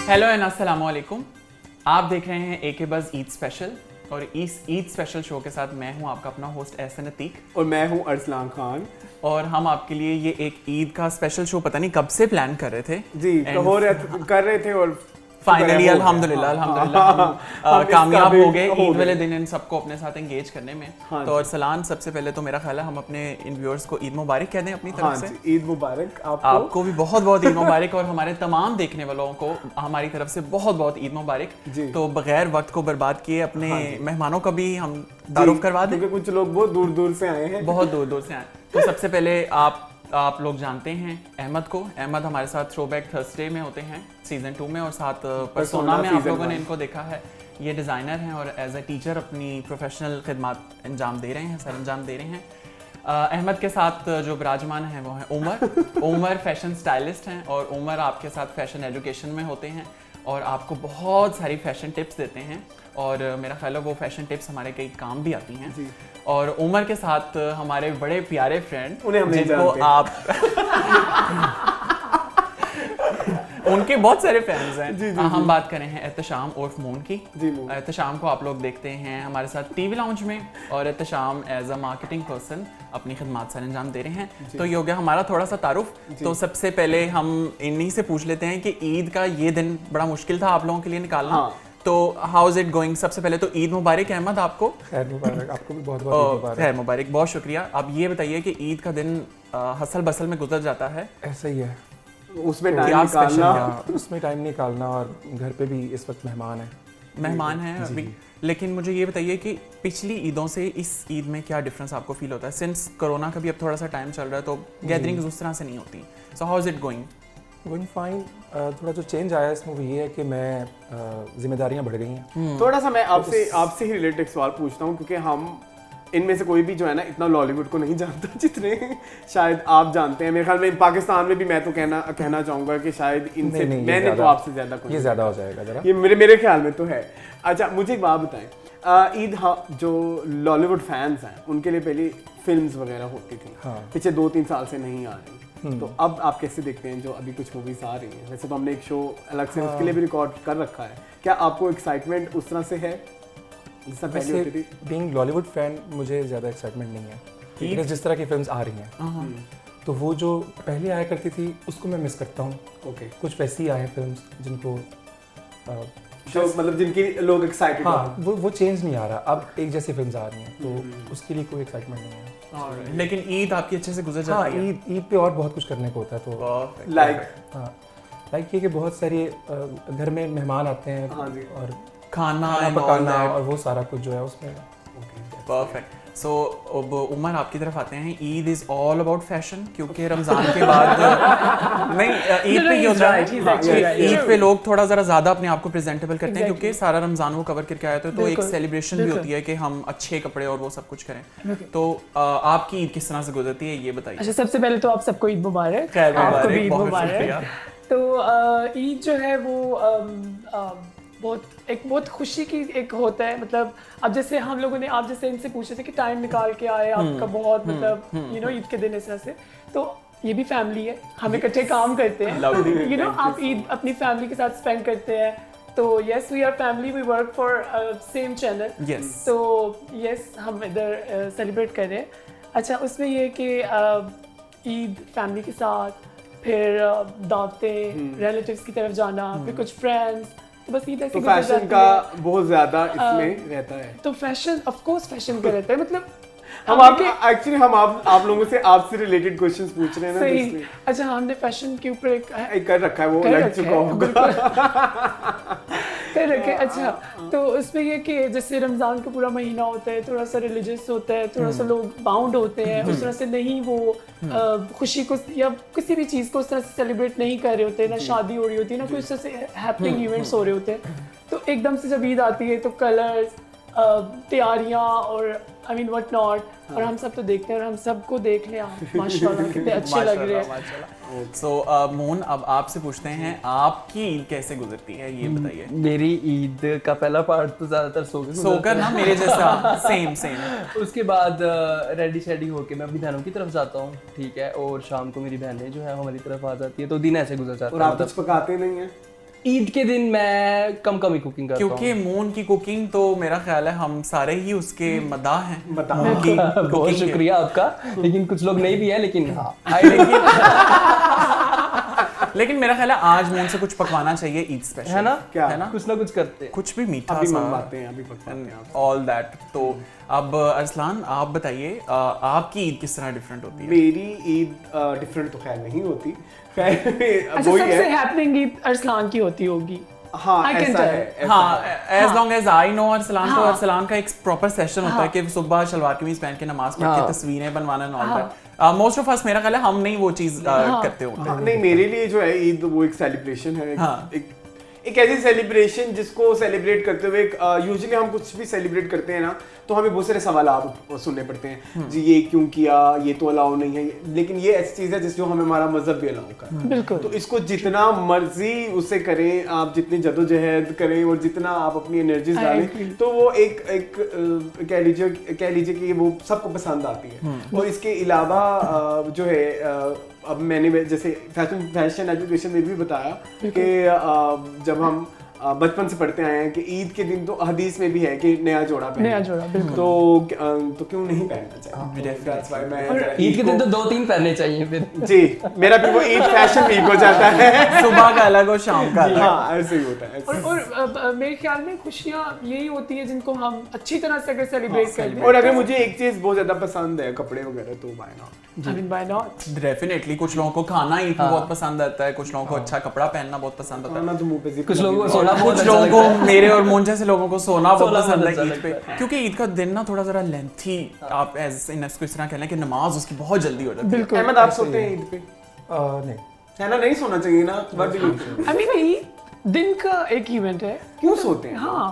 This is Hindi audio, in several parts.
हेलो एंड अस्सलाम वालेकुम। आप देख रहे हैं एके बज़ ईद स्पेशल और इस ईद स्पेशल शो के साथ मैं हूं आपका अपना होस्ट एहसन अतीक और मैं हूं अरसलान खान। और हम आपके लिए ये एक ईद का स्पेशल शो पता नहीं कब से प्लान कर रहे थे जी कर रहे थे और फाइनली अल्हम्दुलिल्लाह हम कामयाब हो गए ईद वाले दिन इन सबको अपने साथ एंगेज करने में। तो अरसलान, सबसे पहले तो मेरा ख्याल है हम अपने इन व्यूअर्स को ईद मुबारक कह दें अपनी तरफ से। ईद मुबारक आपको भी बहुत बहुत ईद मुबारक और हमारे तमाम देखने वालों को हमारी तरफ से बहुत बहुत ईद मुबारक। तो बगैर वक्त को बर्बाद किए अपने मेहमानों का भी हम तारुफ करवा दें, क्योंकि कुछ लोग बहुत दूर दूर से आए हैं। बहुत दूर दूर से आए। तो सबसे पहले आप लोग जानते हैं अहमद को। अहमद हमारे साथ थ्रोबैक थर्सडे में होते हैं सीजन 2 में और साथ पर्सोना में आप लोगों ने इनको देखा है। ये डिज़ाइनर हैं और एज ए टीचर अपनी प्रोफेशनल खिदमत अंजाम दे रहे हैं, सर अंजाम दे रहे हैं। अहमद के साथ जो विराजमान हैं वो हैं उमर। उमर फैशन स्टाइलिस्ट हैं और उमर आपके साथ फैशन एजुकेशन में होते हैं और आपको बहुत सारी फैशन टिप्स देते हैं और मेरा ख्याल है वो फैशन टिप्स हमारे कई काम भी आती हैं। और उमर के साथ हमारे बड़े प्यारे फ्रेंड जिनको आप उनके बहुत सारे फैंस हैं। हम बात करें हैं एहतशाम उर्फ मून की। एहतशाम को आप लोग देखते हैं हमारे साथ टीवी लाउंज में और Ehtesham as a marketing person अपनी खिदमत सर अंजाम दे रहे हैं। तो ये हो गया हमारा थोड़ा सा तारुफ। तो सबसे पहले हम इन्हीं से पूछ लेते हैं कि ईद का ये दिन बड़ा मुश्किल था आप लोगों के लिए निकालना। तो हाउ इज इट गोइंग? सबसे पहले तो ईद मुबारक अहमद आपको। खैर मुबारक, आपको भी बहुत बहुत मुबारक। खैर मुबारक, बहुत शुक्रिया। अब ये बताइए कि ईद का दिन हसल बसल में गुजर जाता है, ऐसा ही है, उसमें टाइम निकालना और घर पे भी इस वक्त मेहमान हैं अभी। लेकिन मुझे ये बताइए कि पिछली ईदों से इस ईद में क्या डिफरेंस आपको फील होता है? सिंस कोरोना का भी अब थोड़ा सा टाइम चल रहा है तो गैदरिंग्स उस तरह से नहीं होती। So how is it going fine. थोड़ा जो चेंज आया इसमें वो ये है कि मैं जिम्मेदारियां बढ़ गई हैं। थोड़ा सा मैं आपसे ही रिलेटेड सवाल पूछता हूँ, क्योंकि हम इनमें से कोई भी जो है ना इतना लॉलीवुड को नहीं जानता जितने शायद आप जानते हैं। मेरे ख्याल में पाकिस्तान में भी मैं तो कहना चाहूँगा कि शायद इनसे मैंने तो आपसे ज़्यादा ये ज़्यादा हो जाएगा जरा, ये मेरे ख्याल में तो है। अच्छा, मुझे एक बात बताएं, ईद जो लॉलीवुड फैंस हैं उनके लिए पहले फिल्म्स वगैरह होती थी, पिछले 2-3 साल से नहीं आ रही। तो अब आप कैसे देखते हैं जो अभी कुछ मूवीज आ रही हैं? वैसे तो हमने एक शो अलग से उसके लिए भी रिकॉर्ड कर रखा है। क्या आपको एक्साइटमेंट उस तरह से है जैसा पहले होती थी? बीइंग लॉलीवुड फैन मुझे ज़्यादा एक्साइटमेंट नहीं है, लेकिन जिस तरह की फिल्म्स आ रही हैं तो वो जो पहले आया करती थी उसको मैं मिस करता हूँ। कुछ वैसी आए हैं फिल्म्स जिनको मतलब जिनकी लोग एक्साइटेड वो चेंज नहीं आ रहा। अब एक जैसी फिल्म्स आ रही हैं तो उसके लिए कोई एक्साइटमेंट नहीं है। लेकिन ईद आपकी अच्छे से गुजर जाती है। ईद पे और बहुत कुछ करने को होता है। तो लाइक ये कि बहुत सारे घर में मेहमान आते हैं और खाना पकाना और वो सारा कुछ जो है उसमें। परफेक्ट। सो अब उमर आपकी तरफ आते हैं। Eid is all about fashion, क्योंकि रमजान के बाद नहीं ईद पे क्या होता है, ईद पे लोग थोड़ा ज़रा ज़्यादा अपने आप को प्रेजेंटेबल करते हैं क्योंकि सारा रमजान वो कवर करके आया तो एक सेलिब्रेशन भी होती है कि हम अच्छे कपड़े और वो सब कुछ करें। तो आपकी ईद किस तरह से गुजरती है ये बताइए। अच्छा, सबसे पहले तो आप सबको ईद मुबारक। आपको भी ईद मुबारक। तो ईद जो है वो बहुत खुशी की एक होता है। मतलब अब जैसे हम लोगों ने आप जैसे इनसे पूछे थे कि टाइम निकाल के आए आपका बहुत मतलब ईद के दिन इस तरह से, तो ये भी फैमिली है, हम इकट्ठे काम करते हैं। आप ईद अपनी फैमिली के साथ स्पेंड करते हैं। तो yes, we are family, we work for same channel. तो यस, हम इधर सेलिब्रेट कर रहे हैं। अच्छा, उसमें ये कि ईद फैमिली के साथ, फिर दावतें, रिलेटिव्स की तरफ जाना, फिर कुछ फ्रेंड्स, बस ईद ऐसे। तो फैशन का बहुत ज्यादा इसमें रहता है। तो फैशन ऑफ कोर्स फैशन का रहता है। मतलब हम आप लोगों से आपसे रिलेटेड क्वेश्चंस पूछ रहे हैं ना। सही। अच्छा, हमने फैशन के ऊपर एक कर रखा है, वो लग चुका होगा। कर रखे। अच्छा, तो उसमें ये कि जैसे रमजान का पूरा महीना होता है, थोड़ा सा रिलीजियस होता है, थोड़ा सा लोग बाउंड होते हैं, उस तरह से नहीं वो खुशी को या किसी भी चीज़ को उस तरह से सेलिब्रेट नहीं कर रहे होते, ना शादी हो रही होती है, ना कोई उस तरह से हैपनिंग इवेंट्स हो रहे होते हैं। तो एकदम से जब ईद आती है तो कलर्स, तैयारियां और आई मीन व्हाट नॉट, और हम सब तो देखते हैं और हम सबको देख ले आप माशाल्लाह कितने अच्छे लग रहे हैं। सो मोहन, अब आपसे पूछते हैं आपकी ईद कैसे गुजरती है ये बताइए। मेरी ईद का पहला पार्ट तो ज़्यादातर सोकर ना मेरे जैसा सेम। उसके बाद रेडी शेडी होके मैं अपनी बहनों की तरफ जाता हूँ, ठीक है, और शाम को मेरी बहनें जो है हमारी तरफ आ जाती है, तो दिन ऐसे गुजर जाता है। और आप कुछ पकाते नहीं हैं? ईद के दिन मैं कम ही कुकिंग करता हूँ क्योंकि मून की कुकिंग तो मेरा ख्याल है हम सारे ही उसके मदाह हैं मून की बहुत कुकिंग शुक्रिया आपका, लेकिन कुछ लोग नहीं भी है, लेकिन हाँ लेकिन मेरा ख्याल है आज मून से कुछ पकवाना चाहिए ईद स्पेशल, है ना? क्या है ना? कुछ ना कुछ करते हैं। कुछ भी मीठा अभी सा मंगवाते हैं, अभी पकवाते हैं आप। All that. तो अब अरसलान आप बताइए आपकी ईद किस तरह डिफरेंट होती है? मेरी ईद डिफरेंट तो खैर नहीं होती, खैर अच्छा, वही सबसे है। हैपनिंग ईद अरसलान की होती होगी। हाँ I can ऐसा tell. है, ऐसा हाँ, है। As long as I know Arsalan, तो हाँ। अरसलान का एक प्रॉपर सेशन होता है कि सुबह शलवार कमीज पहन के नमाज पढ़ के हाँ। तस्वीरें बनवाना and all that. Most of us मेरा ख्याल है हम नहीं वो चीज करते होते। हाँ, नहीं मेरे लिए जो है ईद वो एक सेलिब्रेशन है, हाँ। एक ऐसी सेलिब्रेशन जिसको सेलिब्रेट करते हुए यूजुअली हम कुछ भी सेलिब्रेट करते हैं ना तो हमें बहुत सारे सवाल सुनने पड़ते हैं जी, ये क्यों किया, ये तो अलाउ नहीं है, लेकिन ये ऐसी चीज़ है जिसको हमें हमारा मजहब भी अलाउ कर रहा है। बिल्कुल। तो इसको जितना मर्जी उसे करें आप, जितनी जदोजहद करें और जितना आप अपनी एनर्जीज डालें, तो वो एक कह लीजिए कि वो सबको पसंद आती है। और इसके अलावा जो है अब मैंने जैसे फैशन एजुकेशन में भी बताया कि जब हम बचपन से पढ़ते आए हैं कि ईद के दिन तो हदीस में भी है कि नया जोड़ा पहने, नया जोड़ा, बिल्कुल। तो क्यों नहीं पहनना चाहिए? That's why मैं ईद के दिन तो 2-3 पहनने चाहिए फिर। जी, मेरा भी वो ईद फैशन वीक हो जाता है। सुबह का अलग और शाम का अलग। हाँ ऐसे ही होता है। और मेरे ख्याल में खुशियाँ यही होती है जिनको हम अच्छी तरह से अगर सेलिब्रेट कर लें। और अगर मुझे एक चीज बहुत ज्यादा पसंद है कपड़े वगैरह, तो why not? I mean, why not? Definitely कुछ लोगों को खाना ईद में बहुत पसंद आता है, कुछ लोगों को अच्छा कपड़ा पहनना बहुत पसंद आता है, खाना तो मुंह पे कुछ लोगों को सोना बहुत कुछ अच्छा लोगों लगता है। को मेरे और मून जैसे लोगों को सोना बहुत सोना पसंद बहुत है अच्छा ईद पे, लगता है। क्योंकि ईद का दिन ना थोड़ा जरा लेंथी, आप इसको इस तरह कह लें कि नमाज उसकी बहुत जल्दी हो जाती है। बिल्कुल। अहमद आप सोते हैं ईद पे? नहीं, है ना, नहीं सोना चाहिए ना। What do you think? I mean, Eid दिन का एक इवेंट है। क्यों सोते हैं? हाँ।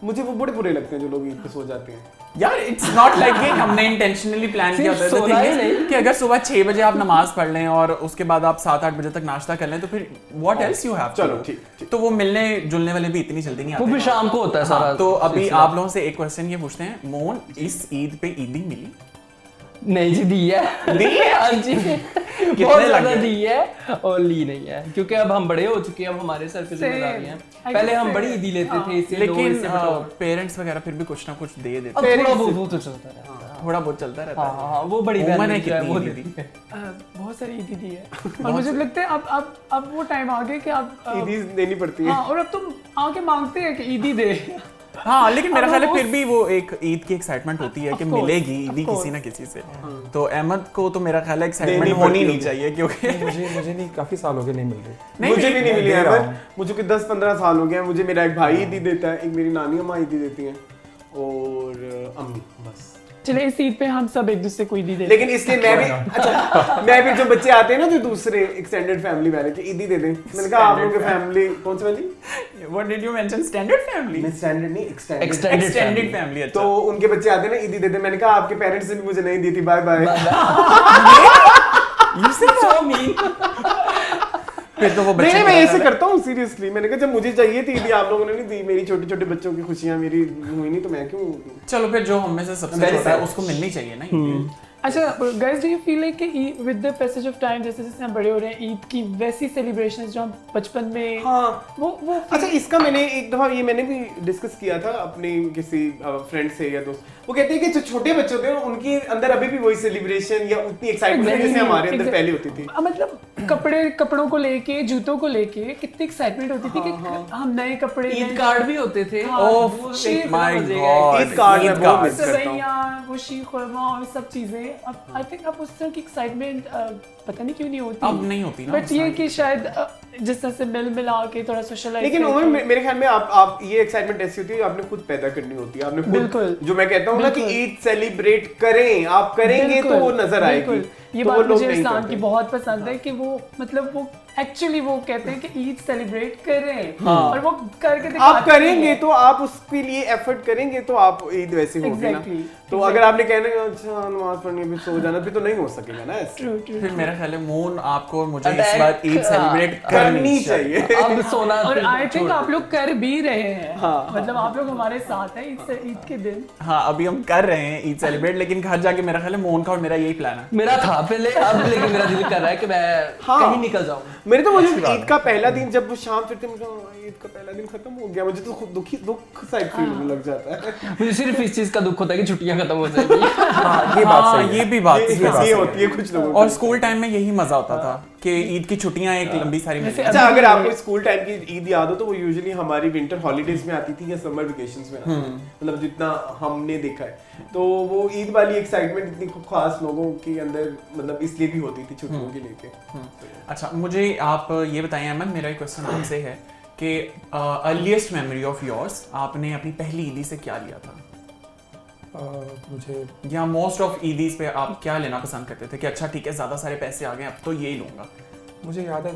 मुझे वो बड़े बुरे लगते हैं जो लोग ईद पे सो जाते हैं। यार इट्स नॉट लाइक कि हमने इंटेंशनली प्लान किया होता है। सोना ही नहीं। कि अगर सुबह 6 बजे आप नमाज पढ़ लें और उसके बाद आप 7-8 बजे तक नाश्ता कर लें तो फिर व्हाट एल्स यू हैव। चलो ठीक। तो वो मिलने जुलने वाले भी इतनी जल्दी नहीं वो आते। भी शाम को होता है सारा। हाँ, तो अभी सिलसिला। आप लोगों से एक क्वेश्चन ये पूछते हैं, मोन इस ईद पे ईदी मिली? नहीं जी, दी है। दी है? हाँ जी, कितने बहुत ज्यादा लगे? दी है और ली नहीं है, क्योंकि अब हम बड़े हो चुके हैं, अब हमारे सर पे जिम्मेदारी है। I पहले can हम say बड़ी ईदी लेते थे, इससे लो, लेकिन इससे बचाओ। पेरेंट्स वगैरह फिर भी कुछ ना कुछ दे देते अब थोड़ा बहुत तो चलता रहता है। थोड़ा बहुत चलता रहता हाँ है। हाँ हाँ, वो बड़ी उम्र बहन है जो है, कितनी वो ईदी? देती है। बहुत सारी ईदी दी है। और मुझे लगता है अब वो टाइम आ गया कि अब ईदी देनी पड़ती है। हाँ, और अब तुम आके मांगते हैं कि ईदी दे। हाँ, लेकिन मेरा अब ख्याल है वो फिर भी वो एक ईद की एक्साइटमेंट होती है कि Of course, मिलेगी ईदी of course. किसी ना किसी से। तो अहमद को तो मेरा ख्याल है देनी एक्साइटमेंट पड़ती होनी नहीं होगी। चाहिए, क्योंकि मुझे नहीं, काफी साल हो गए नहीं मिल रही। मुझे भी नहीं मिली दे है, रहा पर हूँ। मुझे कोई 10-15 साल हो गए हैं। मुझे मेरा एक भाई ईदी देता है, एक मेरी नानी अम्मा ईदी देती हैं और अम्मी, बस। चले इस ईद पे हम सब एक दूसरे को ईदी दे। लेकिन इसलिए मैं भी अच्छा, मैं भी जो बच्चे आते हैं ना जो दूसरे एक्सटेंडेड फैमिली वाले के ईदी दे दें, मैंने कहा आप लोगों की फैमिली कौन सी वाली? What did you mention? Standard family? मैं स्टैंडर्ड नहीं, एक्सटेंडेड। Extended family. अच्छा, तो उनके बच्चे आते हैं ना ईदी देते, मैंने कहा आपके पेरेंट्स ने भी मुझे नहीं दी थी, bye bye. you said that? फिर तो वो बच्चे नहीं मैं मेरा ऐसे ख्याल है- करता हूँ सीरियसली। मैंने कहा जब मुझे चाहिए थी ईदी आप लोगों ने नहीं दी, मेरी छोटे छोटे बच्चों की खुशियाँ मेरी हुई नहीं, तो मैं क्यों दूं? चलो फिर जो हम में से सबसे Very छोटा है sad. उसको मिलनी चाहिए ना ईदी। अच्छा guys, do you feel like कि with the passage of time जैसे जैसे हम बड़े हो रहे हैं, ईद की वैसी सेलिब्रेशंस जो हम बचपन में हाँ वो अच्छा, इसका मैंने एक दफा ये मैंने भी डिस्कस किया था अपने किसी फ्रेंड से या दोस्त। वो कहते हैं कि जो छोटे बच्चे होते हैं उनके अंदर अभी भी वही सेलिब्रेशन या उतनी एक्साइटमेंट जैसे हमारे अंदर पहले होती थी। मतलब कपड़ों को लेके, जूतों को लेके कितनी एक्साइटमेंट होती थी कि हम नए कपड़े ईद कार्ड भी होते थे। Oh my God, Eid card में बहुत मिस करता हूँ। सवैयाँ, वो शीर खुरमा और सब चीजें। अब आई थिंक अब उस तरह की एक्साइटमेंट पता नहीं क्यों नहीं होती। अब नहीं होती ना। बट ये कि शायद जिस तरह से मिला के थोड़ा सोशलाइज। लेकिन उमर मेरे ख्याल में आप ये एक्साइटमेंट ऐसी होती है आपने खुद पैदा करनी होती है, आपने खुद। बिल्कुल। जो मैं कहता हूँ ना कि ईद सेलिब्रेट करें, आप करेंगे तो वो नजर आएगी। ये तो वो बात लोग मुझे नहीं इस्लाम करते। की बहुत पसंद है कि वो मतलब वो एक्चुअली वो कहते हैं कि ईद सेलिब्रेट करें और वो करके आप दिखाते करेंगे हैं। तो आप उसके लिए एफर्ट करेंगे तो आप ईद वैसी होगी ना। Exactly, तो अगर आपने कहना है अच्छा नमाज पढ़नी है फिर सो जाना, फिर तो नहीं हो सकेगा ना ऐसे। True, true. फिर मेरा ख्याल है मून आपको और मुझे इस Attack, बार ईद सेलिब्रेट हाँ, करनी चाहिए। अब सोना और फिर आई थिंक छोड़ आप लोग कर भी रहे हैं। हाँ, मतलब आप लोग हमारे साथ हैं ईद के दिन। हाँ अभी हम कर रहे हैं ईद सेलिब्रेट, लेकिन घर जाके मेरा ख्याल है मोहन का और मेरा यही प्लान है। मेरा था पहले, अब लेकिन मेरा दिल कर रहा है कि मैं हाँ। कहीं निकल जाऊं। मेरे तो मुझे ईद का पहला दिन जब वो शाम से ईद का पहला दिन खत्म हो गया, मुझे तो खुद दुख सा फील होने लग जाता है। मुझे सिर्फ इस चीज का दुख होता है कि छुट्टियां खत्म हो जाएगी। हाँ, ये बात हाँ सही है। ये भी बात ये होती है कुछ लोगों और की। स्कूल टाइम में यही मजा होता था कि ईद की छुट्टियां एक लंबी सारी मिलती अच्छा, अगर आपको स्कूल टाइम की ईद याद हो तो वो यूजुअली हमारी विंटर हॉलीडेज में आती थी या समर वेकेशंस में आती थी, मतलब जितना हमने देखा है। तो वो ईद वाली एक्साइटमेंट इतनी खास लोगों के अंदर मतलब इसलिए भी होती थी छुट्टियों के लेके। अच्छा मुझे आप ये बताएं अहमद, मेरा एक क्वेश्चन आपसे है कि अर्लीस्ट मेमोरी ऑफ योर्स, आपने अपनी पहली ईदी से क्या लिया था? मुझे या मोस्ट ऑफ ईदीज पे आप क्या लेना पसंद करते थे कि अच्छा ठीक है ज़्यादा सारे पैसे आ गए अब तो यही लूँगा? मुझे याद है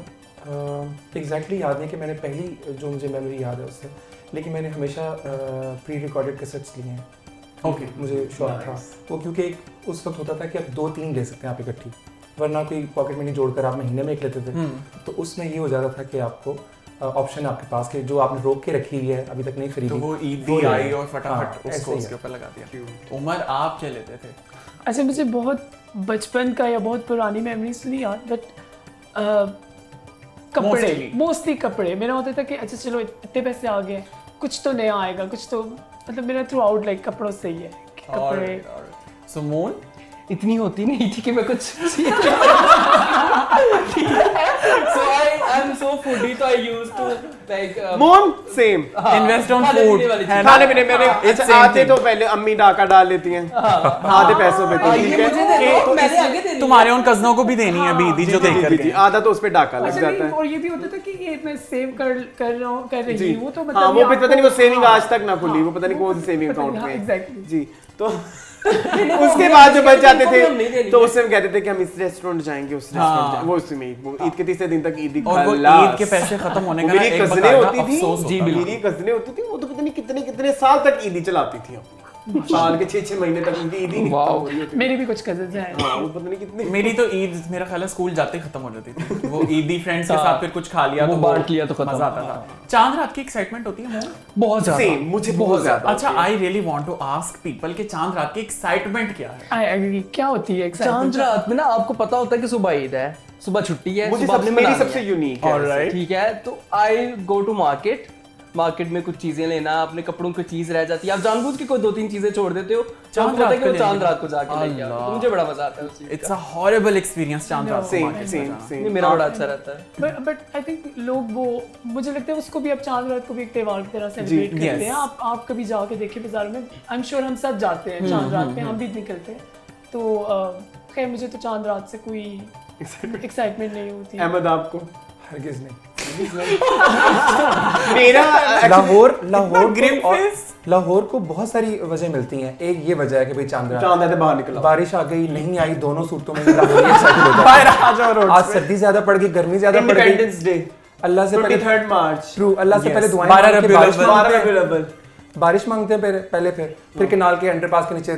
एग्जैक्टली याद नहीं कि मैंने पहली जो मुझे मेमोरी याद है उससे, लेकिन मैंने हमेशा प्री रिकॉर्डेड कैसेट्स लिए हैं। ओके मुझे शौक था वो, क्योंकि एक उस वक्त होता था कि आप 2-3 ले सकते हैं आप इकट्ठी, वरना कोई पॉकेट मनी जोड़कर आप महीने में एक लेते थे। तो उसमें ये हो जाता था कि आपको ऑप्शन आपके पास के जो आपने रोक के रखी हुई है अभी तक नहीं खरीदी, तो वो ईद वो भी ले आई लो। और फटाफट हाँ, उसको ऐसे ही उसके है। ऊपर लगा दिया। उमर आप क्या लेते थे? अच्छा मुझे बहुत बचपन का या बहुत पुरानी मेमोरीज तो नहीं याद, बट कपड़े, मोस्टली कपड़े। मेरा होता था कि अच्छा चलो इतने पैसे आ गए, कुछ तो नया आएगा, कुछ तो मतलब मेरा थ्रू आउट लाइक कपड़ों से ही है कि कपड़े। सो मोन इतनी होती नहीं थी कि मैं कुछ so I'm so foodie, so I used to like मोन सेम इन्वेस्ट ऑन खाने फूड पीने वाली है चीज़। ना? खाने पीने मैंने It's अच्छा same आते thing. तो पहले अम्मी डाका डाल लेती हैं आधे पैसों पे, तो हाँ, ठीक ये है मुझे दे दो, मैंने आगे दे दी। तुम्हारे उन कजनों को भी देनी है अभी ईदी जो जी, देख जी, कर जी, आधा तो उस पे डाका लग अच्छा जाता नहीं, है। और ये भी होता था कि ये मैं सेव कर रहा हूँ, कर रही जी हूँ, तो मतलब हाँ, ये वो पता नहीं वो सेविंग आज तक ना खुली, हाँ, वो पता नहीं कौन सी सेविंग पता अकाउंट नहीं, में हाँ, exactly. जी। तो उसके बाद जो बच जाते इनको भी हम नहीं थे देनी तो है। उससे हम कहते थे कि हम इस रेस्टोरेंट जाएंगे, उस रेस्टोरेंट जाएंगे, वो उसमें ईद के तीसरे दिन तक ईदी और वो खल्लास। ईद के पैसे खत्म होने वो का ना मेरी एक कज़नें बकायदा होती थी, अफसोस जी, होता था। मेरी कज़नें होती थी, वो तो पता नहीं कितने कितने साल तक ईदी चलाती थी अपनी, साल के 6-6 महीने तक उनकी ईदी नहीं खत्म हो रही होती। मेरी भी कुछ कजन्स हैं। हाँ, वो पता नहीं कितने मेरी तो ईद मेरा ख्याल है स्कूल जाते ही खत्म हो जाती थी। वो ईदी फ्रेंड्स के साथ फिर कुछ खा लिया वो तो बांट लिया तो खत्म। मजा आता था। चांद रात की एक्साइटमेंट होती है मोहन? बहुत ज्यादा। सेम, मुझे बहुत ज्यादा। अच्छा I really want to ask people कि चांद रात की एक्साइटमेंट क्या है? आई एग्री, क्या होती है चांद रात में ना आपको पता होता है कि सुबह ईद है, सुबह छुट्टी है, मुझे सुबह आपने मेरी मनानी सबसे है। यूनिक है। Alright. ठीक है, तो आई गो टू मार्केट में कुछ चीजें लेना, अपने कपड़ों की चीज रह जाती है, आप जानबूझ के कोई 2-3 चीजें छोड़ देते हो, चांद आपको पता है रात कि वो को चांद लेने। रात को जाके ले आओ, तो मुझे बड़ा मजा आता है उस चीज इट्स का। अ हॉरिबल एक्सपीरियंस चांद रात को सेम market में सेम जाना। सेम नहीं, मेरा बड़ा अच्छा रहता है। बट आई थिंक लोग वो, मुझे लगता है उसको भी अब चांद रात को भी एक त्योहार की तरह सेलिब्रेट करते yes. हैं। आप कभी जाके देखिए बाजार में, आई एम श्योर हम सब जाते हैं चांद रात पे, हम भी निकलते हैं। तो खैर मुझे तो चांद रात से कोई एक्साइटमेंट नहीं होती। अहमद आपको? हरगिज नहीं। मेरा लाहौर को बहुत सारी वजह मिलती हैं। एक ये वजह है कि भाई चांद रात, चांद है तो बाहर निकला, बारिश आ गई नहीं आई, दोनों सूरतों में लाहौरी एक्साइटेड होता है। बाहर आ जाओ रोड आज सर्दी ज्यादा पड़ गई, गर्मी ज्यादा पड़ गई, इंडिपेंडेंस डे अल्लाह से पहले 23 मार्च, ट्रू, अल्लाह से Yes. पहले दुआएं 12 मांग के रबीउल बारिश अव्वल। मांगते 12 हैं, रबीउल अव्वल। बारिश मांगते हैं पहले फिर केनाल के अंडरपास के नीचे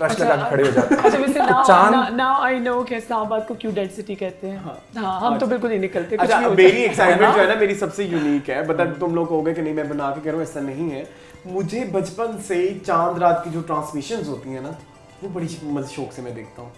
रश लगा के खड़े हो जाते हैं। अच्छा वैसे चांद- नाउ आई नो कि इस्लामाबाद को क्यों डेड सिटी कहते हैं। हाँ, हम तो बिल्कुल नहीं निकलते, कुछ अच्छा भी होता मेरी है। एक्साइटमेंट जो है ना मेरी सबसे यूनिक है, मतलब तुम लोग कहोगे कि नहीं मैं बना के कह रहा हूँ, ऐसा नहीं है। मुझे बचपन से चांद रात की जो ट्रांसमिशंस होती है ना, वो बड़ी शौक से मैं देखता हूँ।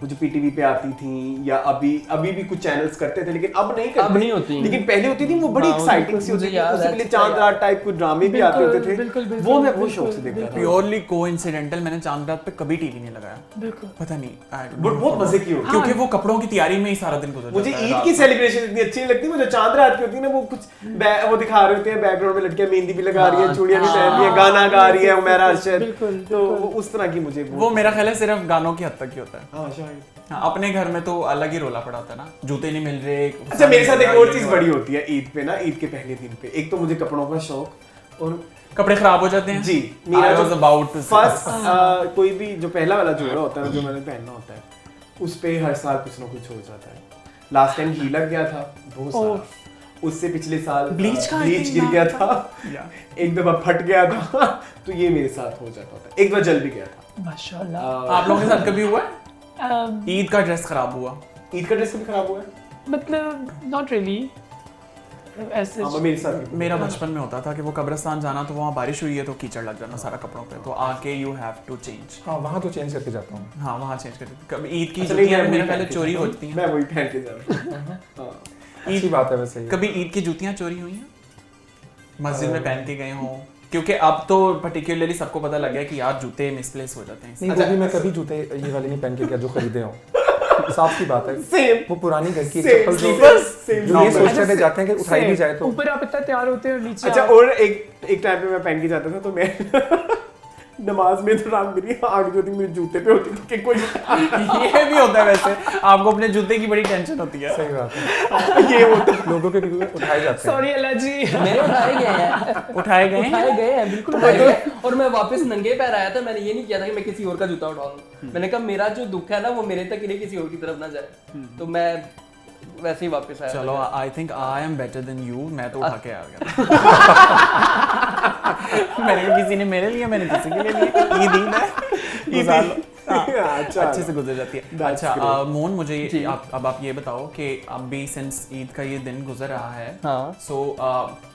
वो जो पीटीवी पे आती थी या अभी भी कुछ चैनल्स करते थे, लेकिन अब नहीं करते। अब नहीं होती। लेकिन पहले होती थी, वो बड़ी हाँ, एक्साइटिंग सी होती मुझे थी। याद उससे है, पहले अच्छा चांद याद। रात टाइप कुछ ड्रामे भी आते होते थे, बिल्कुल, वो मैं बहुत बिल्कुल, शौक से देखता था। प्योरली कोइंसिडेंटल मैंने चांद रात पे कभी टीवी नहीं लगाया, बिल्कुल। पता नहीं I don't बट know. बहुत मजे की होती क्योंकि वो कपड़ों की तैयारी में ही सारा दिन गुजर मुझे जाता है ईद रात की को। सेलिब्रेशन इतनी अच्छी नहीं लगती। मुझे चांद रात की होती है ना, वो कुछ वो दिखा रहे होते हैं बैकग्राउंड में लड़कियां मेहंदी भी लगा रही है, चूड़ियां भी पहन रही है, गाना गा रही है उमैरा अरशद, बिल्कुल, तो वो उस तरह की मुझे वो मेरा ख्याल है सिर्फ गानों की हद तक ही होता है। हाँ शायद। हाँ, अपने घर में तो अलग ही रोला पड़ा होता है ना, जूते नहीं मिल रहे। अच्छा मेरे साथ एक और चीज बड़ी होती है ईद पे ना, ईद के पहले दिन पे। एक तो मुझे कपड़ों का शौक, और कपड़े खराब हो जाते हैं जी I मेरा was about to say. First कोई भी जो पहला वाला जोड़ा होता है जो मैंने पहनना होता है, उस पे हर साल कुछ ना कुछ हो जाता है। लास्ट टाइम घी लग गया था बहुत सारा, उससे पिछले साल ब्लीच गिर गया था, एक दफा फट गया था, तो ये मेरे साथ हो जाता था। एक बार जल भी गया था। माशाल्लाह। आप लोगों के साथ कभी हुआ है ईद का ड्रेस खराब हुआ? ईद का ड्रेस कभी खराब हुआ है? मतलब नॉट रियली, ऐसे हाँ, मेरे साथ भी। मेरा बचपन में होता था कि वो कब्रिस्तान जाना तो वहाँ बारिश हुई है तो कीचड़ लग जाना सारा कपड़ों पे, तो आके यू हैव टू चेंज। हाँ वहाँ तो चेंज करके जाता हूँ। हाँ वहाँ चेंज करके, कभी ईद की अच्छा, नहीं, जुतियाँ मैं मेरे वही पहले पहन के चोरी जाता हूँ। होती हैं। मैं वही पहन के जा रहा हूँ। अच्छी बात है वैसे ये। कभी ईद की जूतियाँ चोरी हुई हैं मस्जिद में पहन के गए हों? क्योंकि अब तो पर्टिकुलरली सबको पता लग गया कि यार जूते मिसप्लेस हो जाते हैं। नहीं वो भी मैं कभी जूते ये वाले नहीं पहन के गया जो खरीदे हों। साफ सी बात है, सेम वो पुरानी घर की Same, चप्पल slippers, same, जो ये normal। सोचते हुए जाते हैं कि उठाई भी जाए तो ऊपर आप इतना तैयार होते हैं और नीचे अच्छा, आप- और एक टाइम पे मैं पहन के जाता था तो मैं नमाज में तो रात मेरी आग जो थी मेरे जूते पे होती थी कि कोई ये भी होता है वैसे, आपको अपने जूते की बड़ी टेंशन होती है। सही बात है। ये होता लोगों के क्योंकि उठाए जाते हैं। सॉरी अल्लाह जी। मेरे उठाए गए हैं, उठाए गए उठाए गए हैं, बिल्कुल उठाए गए हैं। और मैं वापस नंगे पैर आया था। मैंने ये नहीं किया था कि मैं किसी और का जूता उठाऊंगा। मैंने कहा मेरा जो दुख है ना वो मेरे तक ही नहीं, किसी और की तरफ ना जाए। तो मैं वैसे ही वापस आया। चलो I think I am better than you, मैं तो उठा के आ गया। मैंने कहा किसी ने मेरे लिए, मैंने किसी के लिए लिया। ईद ईद है, गुजार लो। हाँ, अच्छा, अच्छे से गुजर जाती है। That's अच्छा मोहन, मुझे आप ये बताओ कि अब भी सिंस ईद का ये दिन गुजर रहा है, हाँ। सो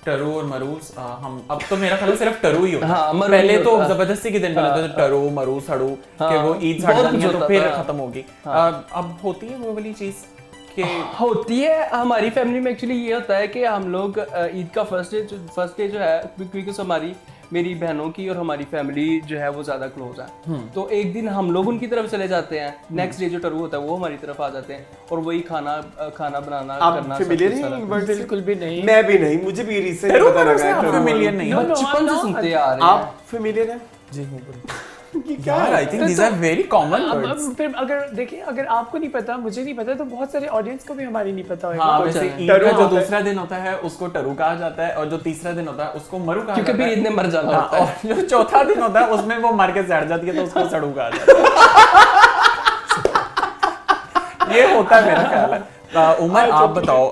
टरू और मरूस हम अब तो मेरा ख्याल है सिर्फ टरू ही होता है। हाँ, मरू पहले नहीं तो होता। जबरदस्ती के दिन पहले तो टरू मरू सड़ू कि वो ईद सड़ बहुत जानी है कुछ तो होता फिर था। खत्म होगी। अब होती है वो वाली चीज कि होती है। हमारी फैमिली में एक्चुअली ये होता है कि हम लोग ईद का फर्स्ट डे जो है, क्योंकि हमारी मेरी बहनों की और हमारी फैमिली जो है वो ज्यादा क्लोज है, तो एक दिन हम लोग उनकी तरफ चले जाते हैं, नेक्स्ट डे जो टरू होता है वो हमारी तरफ आ जाते हैं और वही खाना बनाना आप करना सब familiar कुछ नहीं सारा। इन वर्ड से? बिल्कुल भी नहीं। मैं भी नहीं, मुझे भी रिसेंटली टरू पता मरू लगा से है आप टरू familiar मरू। नहीं No, हो? no, बचपन से no, सुनते आ रहे हैं। आप फेमिलियर हैं? जी हूँ बिल्कुल। यार I think these are very common अब वर्ड्स। फिर अगर देखिए, अगर आपको नहीं पता, मुझे नहीं पता, तो बहुत सारे ऑडियंस को भी हमारी नहीं पता होगा। हाँ, वैसे है। ईद टरू का जो होता है। दूसरा दिन होता है उसको टरू कहा जाता है और जो तीसरा दिन होता है उसको मरू कहा क्योंकि जाता फिर है। ईद में मर जाना हाँ, होता है। और जो चौथा दिन होता है उसमें वो मर के सड़ जाती है तो उसको सड़ू कहा जाता है। ये होता है मेरा ख्याल है। उमर आप बताओ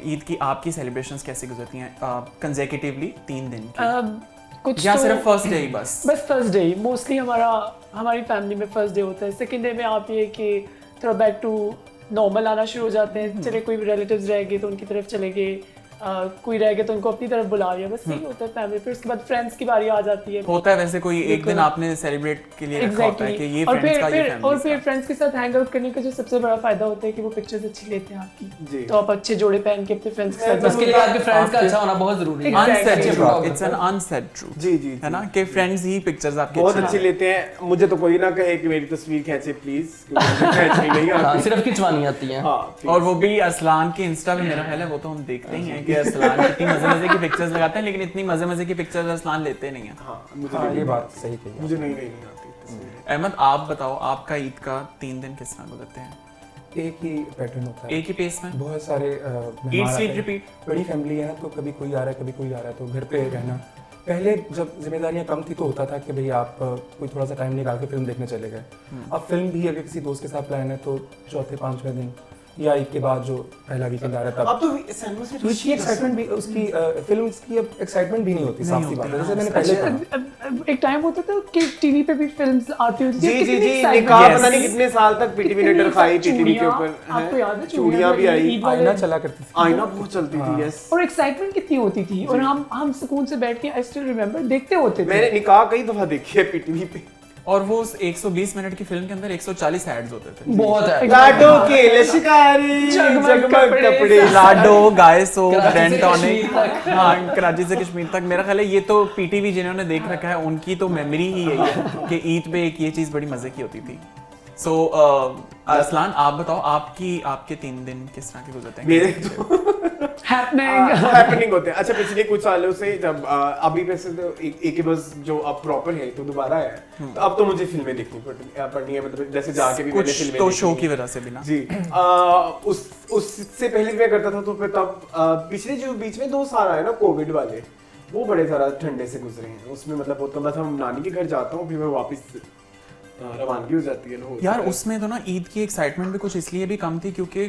ईद की आपकी सेलिब्रेशंस कैसी गुजरती हैं कंसेक्यूटिवली 3 दिन की, कुछ या तो सिर्फ फर्स्ट डे ही बस? बस फर्स्ट डे ही मोस्टली हमारी फैमिली में फर्स्ट डे होता है। सेकंड डे में आप ये कि थोड़ा बैक टू नॉर्मल आना शुरू हो जाते हैं। चले कोई रिलेटिव्स रह गए तो उनकी तरफ चले गए, कोई रह गया तो उनको अपनी तरफ बुला लिया, बस यही होता है फैमिली। फिर उसके बाद फ्रेंड्स की बारी आ जाती है। होता है वैसे कोई एक दिन आपने सेलिब्रेट के लिए रखा होता है कि ये और फ्रेंड्स का ये फिर फैमिली फ्रेंड्स के साथ हैंग आउट करने का जो सबसे बड़ा फायदा होता है कि वो पिक्चर्स अच्छी लेते हैं जी। आपकी, तो आप अच्छे जोड़े पहन के अपने फ्रेंड्स के साथ उसके लिए आपके फ्रेंड्स का अच्छा होना बहुत जरूरी है। Exactly. Unsaid Exactly. Truth, it's an unsaid truth, जी जी है ना, कि फ्रेंड्स ही पिक्चर्स आपके बहुत अच्छे अच्छी लेते हैं। मुझे तो कोई ना कहे कि मेरी तस्वीर खींचे प्लीज, क्योंकि मुझे खींचनी नहीं हाँ, आती। सिर्फ खिंचवानी आती है। हाँ, और वो भी असलान के इंस्टा पे मेरा ख्याल है वो तो हम देखते ही हैं कि असलान कितनी मजे की पिक्चर्स लगाते हैं, लेकिन इतनी मजे की पिक्चर्स असलान लेते नहीं है। हाँ, मुझे हाँ नहीं- ये बात सही कही। मुझे नहीं आती तस्वीरें। अहमद आप बताओ आपका ईद का 3 दिन किस तरह गुजरते हैं? एक ही पैटर्न होता है। एक ही पेस में? बहुत सारे मेहमान ईट आते स्लीप हैं। रिपीट? बड़ी फैमिली है ना, तो कभी कोई आ रहा है कभी कोई आ रहा है, तो घर पे रहना। पहले जब जिम्मेदारियां कम थी तो होता था कि भाई आप कोई थोड़ा सा टाइम निकाल के फिल्म देखने चले गए। अब फिल्म भी अगर किसी दोस्त के साथ प्लान है तो चौथे 5वें दिन या ईद के बाद जो पहला वीकेंड आ रहा है तब अब तो सिनेमा से तो इसकी एक्साइटमेंट भी उसकी फिल्म्स की अब एक्साइटमेंट भी नहीं होती, साफ सी बात है। जैसे मैंने पहले कहा एक टाइम होता था कि टीवी पे भी फिल्म्स आती होती थी। जी जी कितनी जी excitement निकाह Yes. पता नहीं कितने साल तक पीटीवी ने डर खाई, पीटीवी के ऊपर आपको याद है चूड़ियां भी आई, ईद वाले- आईना चला करती थी। आईना बहुत चलती थी। यस, और एक्साइटमेंट कितनी होती थी, और हम सुकून से बैठ के आई स्टिल रिमेंबर देखते होते थे। मैंने निकाह कई दफा देखी है पीटीवी पे। और वो उस 120 मिनट की फिल्म के अंदर 140 एड्स होते थे। बहुत है। लाडो के लश्कारी जगमग जगमग कपड़े, कपड़े लाडो, गाय सो, कराची से ब्रेंड टॉनिक, कश्मीर तक। हाँ कराची से कश्मीर तक। मेरा ख्याल है ये तो पीटीवी जिन्होंने देख रखा है उनकी तो मेमोरी ही यही है कि ईद पे एक ये चीज बड़ी मजे की होती थी। सो असलान आप बताओ आपके 3 दिन किस तरह के गुजरते हैं? मेरे तो हैपनिंग होते हैं। अच्छा, पिछले कुछ सालों से जब अभी वैसे तो एक ही बस जो अब प्रॉपर है तो दोबारा है, तो अब तो मुझे फिल्में देखनी पड़नी है, मतलब जैसे जाके भी मैंने कुछ फिल्में तो देखी शो हैं। की वजह से भी ना। जी उससे पहले मैं करता था, तो फिर तब पिछले जो बीच में 2 साल आए ना कोविड वाले, वो बड़े ज़्यादा ठंडे से गुजरे हैं। उसमें मतलब होता था मैं नानी के घर जाता हूँ, फिर मैं वापस रवानगी हो जाती है लाहौर। यार उसमें तो ना ईद की एक्साइटमेंट भी कुछ इसलिए भी कम थी क्योंकि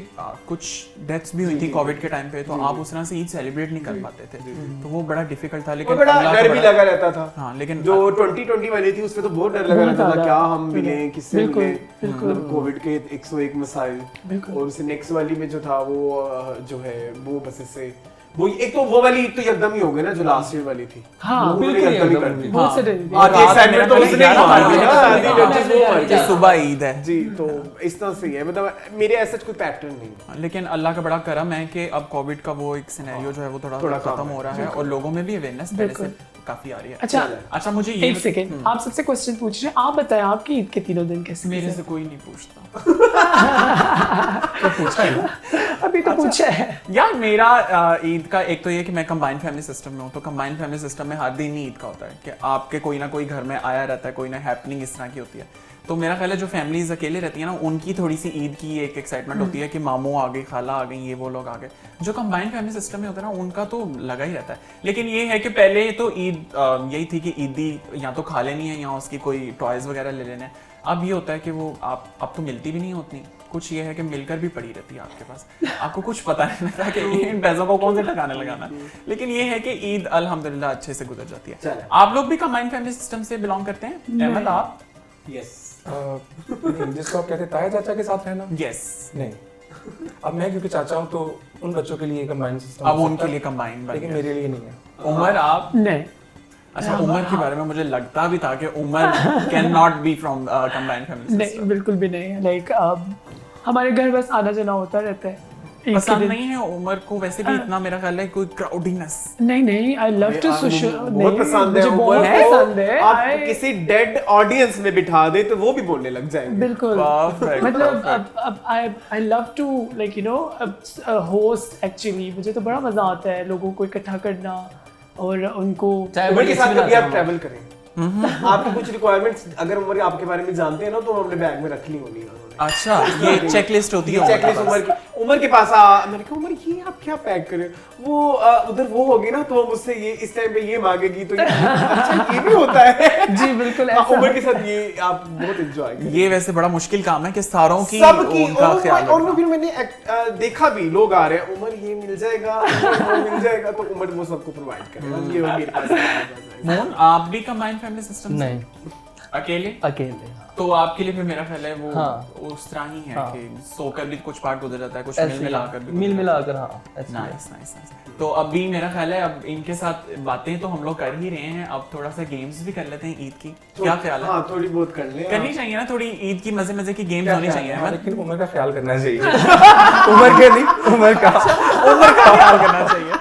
कुछ डेथ्स भी हुई थी कोविड के टाइम पे, तो आप उस तरह से ईद सेलिब्रेट नहीं कर पाते थे, तो वो बड़ा डिफिकल्ट था। और लेकिन बड़ा अल्लाह का डर भी बड़ा- लगा रहता था। हाँ लेकिन जो 2020 वाली थी उसमें तो बहुत डर लगा रहता था, क्या हम मिलें, किससे बिल्कुल, मिलें, बिल्कुल। मतलब कोविड के 101 मसाइल। बिल्कुल। और उससे नेक्स्ट वाली में जो था वो जो है वो बस से वो एक तो वो वाली तो एकदम ही हो गई ना जो लास्ट ईयर वाली थी। हाँ, वो बिल्कुल एकदम ही एकदम कर दी। बहुत से दिन और ये एक्साइटमेंट तो उसने ही मार दी ना, आधी नोटिस वो मार कि दी। सुबह ईद है जी, तो इस तरह से ही है, मतलब मेरे ऐसा कोई पैटर्न नहीं है। लेकिन अल्लाह का बड़ा करम है कि अब कोविड का वो एक सिनेरियो जो है वो थोड़ा खत्म हो रहा है और लोगों में भी अवेयरनेस पहले से काफी आ रही है। अच्छा मुझे ये एक सेकंड, आप सबसे क्वेश्चन पूछ रहे हैं, आप बताएं आपकी ईद के तीनों दिन कैसे? मेरे से कोई नहीं पूछता। अभी तो पूछा है यार मेरा ईद का एक तो ये कि मैं कंबाइंड फैमिली सिस्टम में हूँ, तो कंबाइंड फैमिली सिस्टम में हर दिन ही ईद का होता है कि आपके कोई ना कोई घर में आया रहता है, कोई ना हैपनिंग इस तरह की होती है। तो मेरा ख्याल है जो फैमिलीज अकेले रहती है ना, उनकी थोड़ी सी ईद की एक एक्साइटमेंट होती है कि मामू आ गई, खाला आ गई, ये वो लोग आ गए। जो कंबाइंड फैमिली सिस्टम में होता है ना, उनका तो लगा ही रहता है। लेकिन ये है कि पहले तो ईद यही थी कि ईदी या तो खा लेनी है या उसकी कोई टॉयज वगैरह ले लेने हैं। अब ये होता है कि वो आप अब तो मिलती भी नहीं उतनी, कुछ ये है कि मिलकर भी पड़ी रहती है आपके पास, आपको कुछ पता नहीं लगता कि इन पैसों को कौन से ठिकाने लगाना है। लेकिन ये है कि ईद अल्हम्दुलिल्लाह अच्छे से गुजर जाती है। आप लोग भी कंबाइंड फैमिली सिस्टम से बिलोंग करते हैं? अहमद आप? यस। नहीं, जिसको आप कहते हैं ताया चाचा के साथ रहना, यस। नहीं। अब मैं क्योंकि चाचा हूँ तो उन बच्चों के लिए कंबाइंड सिस्टम, अब उनके लिए कंबाइंड, लेकिन मेरे लिए नहीं है। उमर आप? नहीं। अच्छा, उमर के बारे में मुझे लगता भी था कि Umar can not be from combined family नहीं, सिस्टम। बिल्कुल भी नहीं। लाइक हमारे घर बस आना जाना होता रहता है। पसंद नहीं है उमर को वैसे भी इतना, मेरा ख्याल है कोई क्राउडीनेस। नहीं, आई लव टू सोशल। बहुत पसंद है मुझे बहुत उमर को। पसंद है। आप किसी डेड ऑडियंस में बिठा दे तो वो भी बोलने लग जाएंगे। बिल्कुल, Perfect, मतलब perfect. अब I love to like you know host. Actually मुझे तो बड़ा मजा आता है लोगों को इकट्ठा करना और उनको। उमर के साथ कभी आप ट्रैवल करें, आपकी कुछ रिक्वायरमेंट्स अगर उमर आपके बारे में जानते हैं ना तो हमने बैग में रख ली होनी है। अच्छा, ये चेकलिस्ट होती है चेकलिस्ट उमर के पास मैंने कहा उमर ये आप क्या पैक करें, वो उधर वो होगी ना तो वो मुझसे ये इस टाइम पे ये मांगेगी तो ये अच्छा ये भी होता है। जी बिल्कुल हाँ, ऐसा। उमर के साथ ये आप बहुत एंजॉय करें। ये वैसे बड़ा मुश्किल काम है कि सारों की सबकी उनका ख्याल और वो रखना। फिर मैंने देखा भी लोग आ रहे हैं, उमर ये मिल जाएगा, उमर वो मिल जाएगा, तो उमर वो सबको प्रोवाइड करेगा। ये वो मेरे पास है। मोहन, आप भी कंबाइंड फैमिली सिस्टम से? नहीं, अकेले? अकेले। तो आपके लिए भी मेरा ख्याल है वो हाँ। उस तरह ही है हाँ। कि सोकर भी कुछ पार्ट गुजर जाता है, कुछ ऐसे मिल ही मिलाकर भी मिल गुजर मिलाकर, हाँ। जाता है। ऐसे ही। Nice nice nice. तो अभी मेरा ख्याल है अब इनके साथ बातें तो हम लोग कर ही रहे हैं, अब थोड़ा सा गेम्स भी कर लेते हैं ईद की। क्या ख्याल है? हाँ, थोड़ी बहुत कर ले। करनी चाहिए ना थोड़ी ईद की, मजे मजे की गेम्स होनी चाहिए। हाँ, अहमद, लेकिन उम्र का ख्याल करना चाहिए। उम्र के नहीं, उम्र का ख्याल करना चाहिए।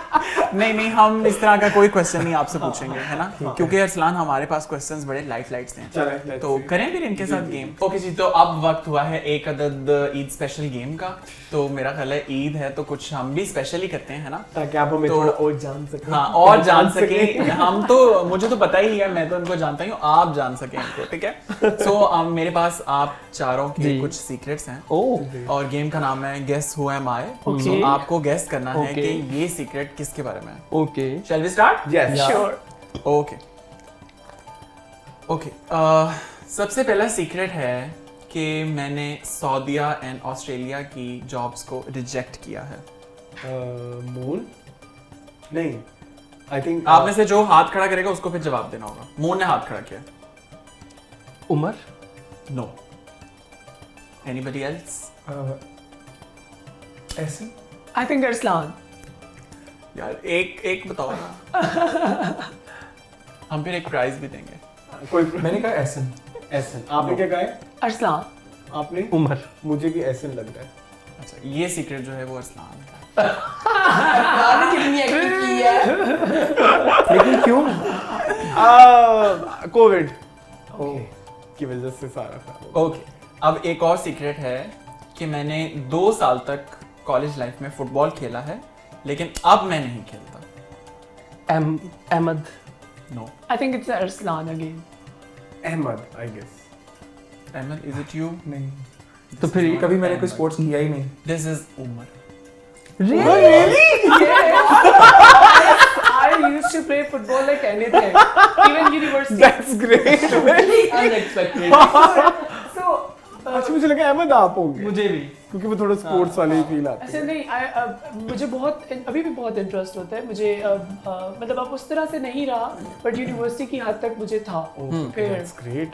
नहीं, हम इस तरह का कोई क्वेश्चन नहीं आपसे पूछेंगे, है ना? क्योंकि अरसलान हमारे पास क्वेश्चंस बड़े लाइट से हैं। चलें, तो करें फिर इनके साथ गेम। ओके जी, तो अब वक्त हुआ है एक अदद ईद स्पेशल गेम का। तो मेरा ख्याल है ईद है तो कुछ हम भी स्पेशल ही करते हैं, है ना? ताकि आप हमें तो- थोड़ा और जान सकें। हाँ, और जान सकें। हम तो, मुझे तो पता ही है, मैं तो इनको जानता ही हूँ, आप जान सकें इनको, ठीक है? सो मेरे पास आप चारों के कुछ सीक्रेट्स हैं ओह, और गेम का नाम है guess who am I. Okay. आपको गेस करना है Okay. कि ये सीक्रेट किसके बारे में है। Okay. Shall we start? Yes. Sure. Okay okay, सबसे पहला सीक्रेट है कि मैंने सऊदीया एंड ऑस्ट्रेलिया की जॉब्स को रिजेक्ट किया है। मून नहीं, आई थिंक आप में से जो हाथ खड़ा करेगा उसको फिर जवाब देना होगा। मून ने हाथ खड़ा किया। उमर? नो। Anybody else? ऐसे आई थिंक अरसलान। यार एक बताओ ना। हम फिर एक प्राइज भी देंगे। कोई मैंने कहा ऐसे। एसन। आपने क्या कहा है? अरसलान। आपने? उमर। मुझे भी एसन लग रहा है। अच्छा, ये सीक्रेट जो है वो अरसलान का है। आपने कितनी एक्टिंग की है? लेकिन क्यों? कोविड की वजह से सारा खराब हो ओके, अब एक और सीक्रेट है कि मैंने 2 साल तक कॉलेज लाइफ में फुटबॉल खेला है, लेकिन अब मैं नहीं खेलता। Ahmed? No. I think it's Arsalan again. गया। Ahmed, I guess. Ahmed, is it you? नहीं, तो फिर कभी मैंने कोई स्पोर्ट्स किया ही नहीं। This is Umar. I used to play football like anything, even university. That's great. Unexpected. So, अच्छा, मुझे लगा अहमद आप होंगे मुझे भी। क्योंकि वो थोड़ा स्पोर्ट्स वाले ही फील आते ऐसे हैं। नहीं, मुझे बहुत अभी भी बहुत इंटरेस्ट होता है मुझे। मतलब अब उस तरह से नहीं रहा, बट यूनिवर्सिटी की हद तक मुझे था। फिर That's great.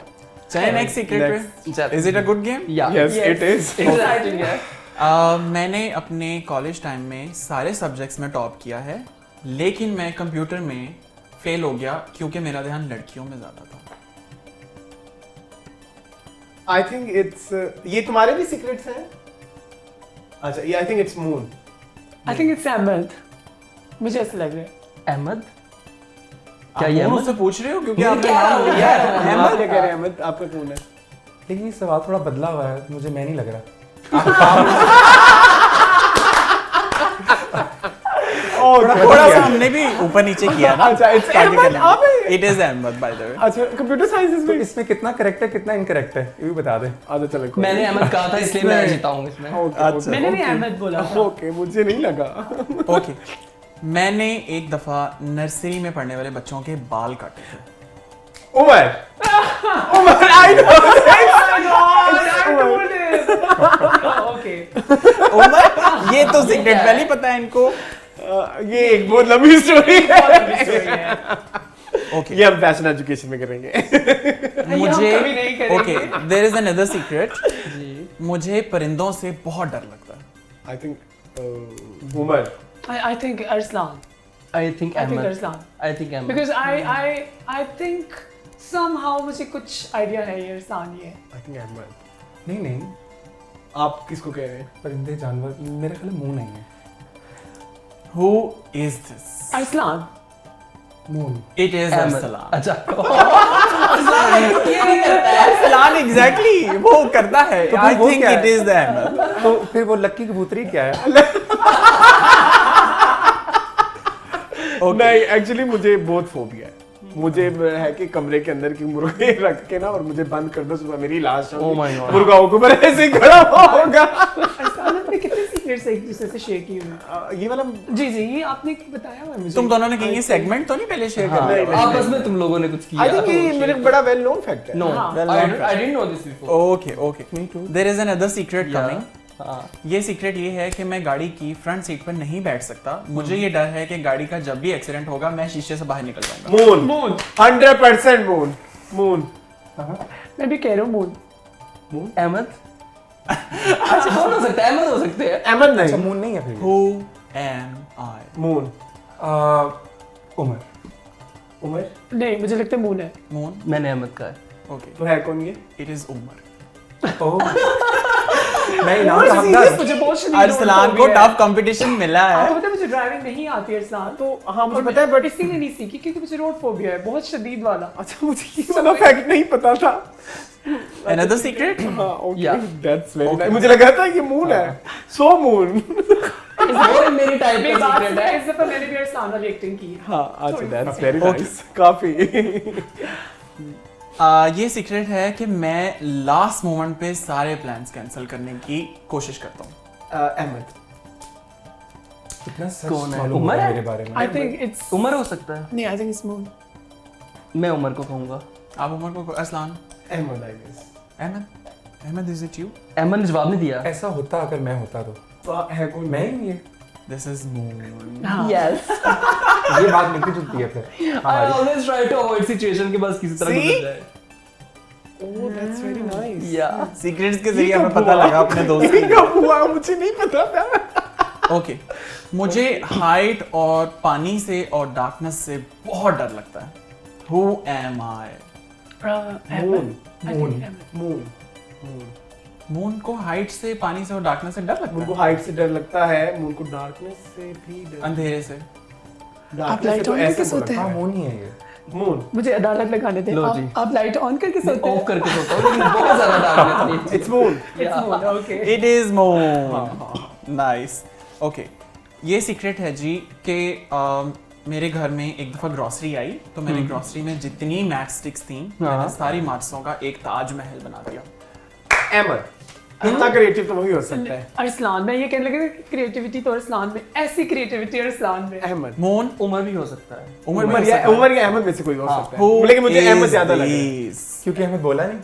चलिए नेक्स्ट सीक्रेट पे। Is it a good game? या Yes, it is. इंटरेस्टिंग है। मैंने अपने कॉलेज टाइम में सारे सब्जेक्ट्स में टॉप किया है, लेकिन मैं कंप्यूटर में फेल हो गया क्योंकि मेरा ध्यान लड़कियों में ज़्यादा था। आई थिंक इट्स, ये तुम्हारे भी सीक्रेट्स हैं? अच्छा, ये I think it's moon. I think it's Ahmed, मुझे ऐसा लग रहा है। अहमद? क्या ये अहमद? मुझसे पूछ रहे हो क्योंकि आपने नाम लिया है? अहमद क्या कह रहे हैं? अहमद आपका कौन है? लेकिन ये सवाल थोड़ा बदला हुआ है, मुझे मैं नहीं लग रहा। थोड़ा सा हमने भी ऊपर नीचे किया ना। अच्छा, it's अहमद, आप हैं? It is Ahmed by the way. अच्छा, कंप्यूटर साइंस तो में इसमें कितना करेक्ट है कितना इनकरेक्ट है ये भी बता दे। अच्छा चलो, मैंने अहमद कहा था इसलिए मैं जीता हूँ इसमें। अच्छा, मैंने भी अहमद बोला था। ओके, मुझे नहीं लगा। ओके, मैंने एक दफा नर्सरी में पढ़ने वाले बच्चों के बाल काटे थे। Umar, Umar, I know. Okay, Umar, ये तो सीक्रेट पहले ही पता है इनको। ये एक बहुत लंबी स्टोरी है। ओके, ये हम फैशन एजुकेशन में करेंगे। मुझे कभी नहीं करेंगे। Okay, there is another secret. मुझे परिंदों से बहुत डर लगता है। I think Umar. I think Arslan. I think I think Ahmed. Arslan. I think Ahmed. Because I think somehow मुझे कुछ आइडिया है ये अरसान ही है। I think Ahmed. नहीं नहीं, आप किसको कह रहे हैं? परिंदे जानवर मेरे ख्याल में मुंह नहीं है। Who is this? Arsalan. Moon. It is Ahmed. Arsalan. अच्छा। अरसलान एग्जैक्टली वो करता है। तो I वो think क्या it है? is the Ahmad. तो फिर वो लक्की कबूतरी क्या है? नहीं, एक्चुअली मुझे बहुत फोबिया है। मुझे है कि कमरे के अंदर की मुर्गे रख के ना और मुझे बंद कर दो, सुबह मेरी लाश Oh my God। मुर्गाओं के ऊपर ऐसे ही खड़ा होगा। अरसलान आपने कितने सीक्रेट्स एक दूसरे से शेयर किए हुए? ये वाला जी जी, ये आपने बताया हुआ है मुझे। तुम दोनों ने कहीं ये सेगमेंट तो नहीं पहले शेयर कर हाँ, लिया? आपस में तुम लोगों ने कुछ किया। आई थिंक ये मेरे बड़ा वेल नोन फैक्ट है। No, हाँ। I didn't know this before। Okay okay, there is another secret coming. हाँ। ये सीक्रेट ये है कि मैं गाड़ी की फ्रंट सीट पर नहीं बैठ सकता। मुझे ये डर है कि गाड़ी का जब भी एक्सीडेंट होगा मैं शीशे से बाहर निकल जाऊंगा। Moon, moon. 100% moon, moon. मैं भी कह रहा हूँ मून। अहमद? अच्छा, कौन हो सकता है? अहमद हो सकते हैं। अहमद अच्छा नहीं, मून नहीं है फिर। Who am I? Moon. Umar. Umar नहीं, मुझे लगता है मून है। मून। मैंने अहमद कहा है। ओके, तो है कौन ये? It is Umar. मैं इनाम का हकदार। मुझे बहुत शदीद अरसलान को phobia है। टफ कंपटीशन मिला है। आपको पता है मुझे ड्राइविंग नहीं आती अरसलान, तो हाँ, मुझे और पता है, but- इसीलिए नहीं सीखी क्योंकि मुझे रोड फोबिया है बहुत शदीद वाला। अच्छा, मुझे ये वाला फैक्ट नहीं पता था। Another secret? हाँ, okay, Yeah। That's very nice. मुझे लगा था ये मून है। सो मून। और मेरी टाइप मेरी का बात सीक्रेट सुनो, है। इस दफा मैंने भी अरसलान वाली एक्टिंग की है। हाँ, अच्छा, दैट्स वेरी Okay। नाइस। काफी। ये सीक्रेट है कि मैं लास्ट मोमेंट पे सारे प्लान्स कैंसिल करने की कोशिश करता हूँ। अहमद। कितना सच कौन है? मालूम उमर हुआ है? मेरे बारे में। आई थिंक इट्स उमर हो सकता है। नहीं, आई थिंक इट्स मून। मैं उमर को कहूंगा। आप उमर को Arsalan. Ahmed, I guess. Ahmed, Ahmed is it you? Ahmed ने जवाब नहीं दिया। ऐसा होता अगर मैं होता तो। तो है कौन? मैं ही ये दिस इज मून। हाँ। Yes। ये बात मिलती जुलती है फिर I हमारी। always try to avoid situation के बस किसी तरह See? गुजर जाए। Oh, that's very nice. Yeah। Secrets के जरिए हमें पता लगा अपने दोस्त ये कब हुआ? मुझे नहीं पता था। ओके, मुझे हाइट और पानी से और डार्कनेस से बहुत डर लगता है। Who am I? Moon, moon. Moon. Moon को हाइट से, पानी से और डार्कनेस से डर मून लगता को है। हाइट से डर लगता है, मून को डार्कनेस से भी डर। अंधेरे से। डार्कनेस लाइट से तो ऑन करके ऐसे सोते बोला हाँ था। मून ही है ये। मून। मुझे अदालत लगाने दे। लो जी। आप लाइट ऑन करके सोते ऑफ हैं? करके सोता हूँ लेकिन बहुत ज्यादा darkness it's moon. It's moon, okay. It is moon. Nice. Okay, ये सीक्रेट है जी कि मेरे घर में एक दफा ग्रोसरी आई तो मैंने ग्रोसरी में जितनी मैच स्टिक्स थी मैंने सारी माचिसों का एक ताजमहल बना दिया। अहमद। इतना क्रिएटिव तो वही हो सकता है। अरसलान, मैं ये कहने लगा क्रिएटिविटी तो अरसलान में, ऐसी क्रिएटिविटी अरसलान में। अहमद। मून। उमर भी हो सकता है। उमर उमर या अहमद में से कोई हो सकता है, Who लेकिन मुझे अहमद is ज्यादा लग रहा है। this? क्योंकि हमें बोला नहीं।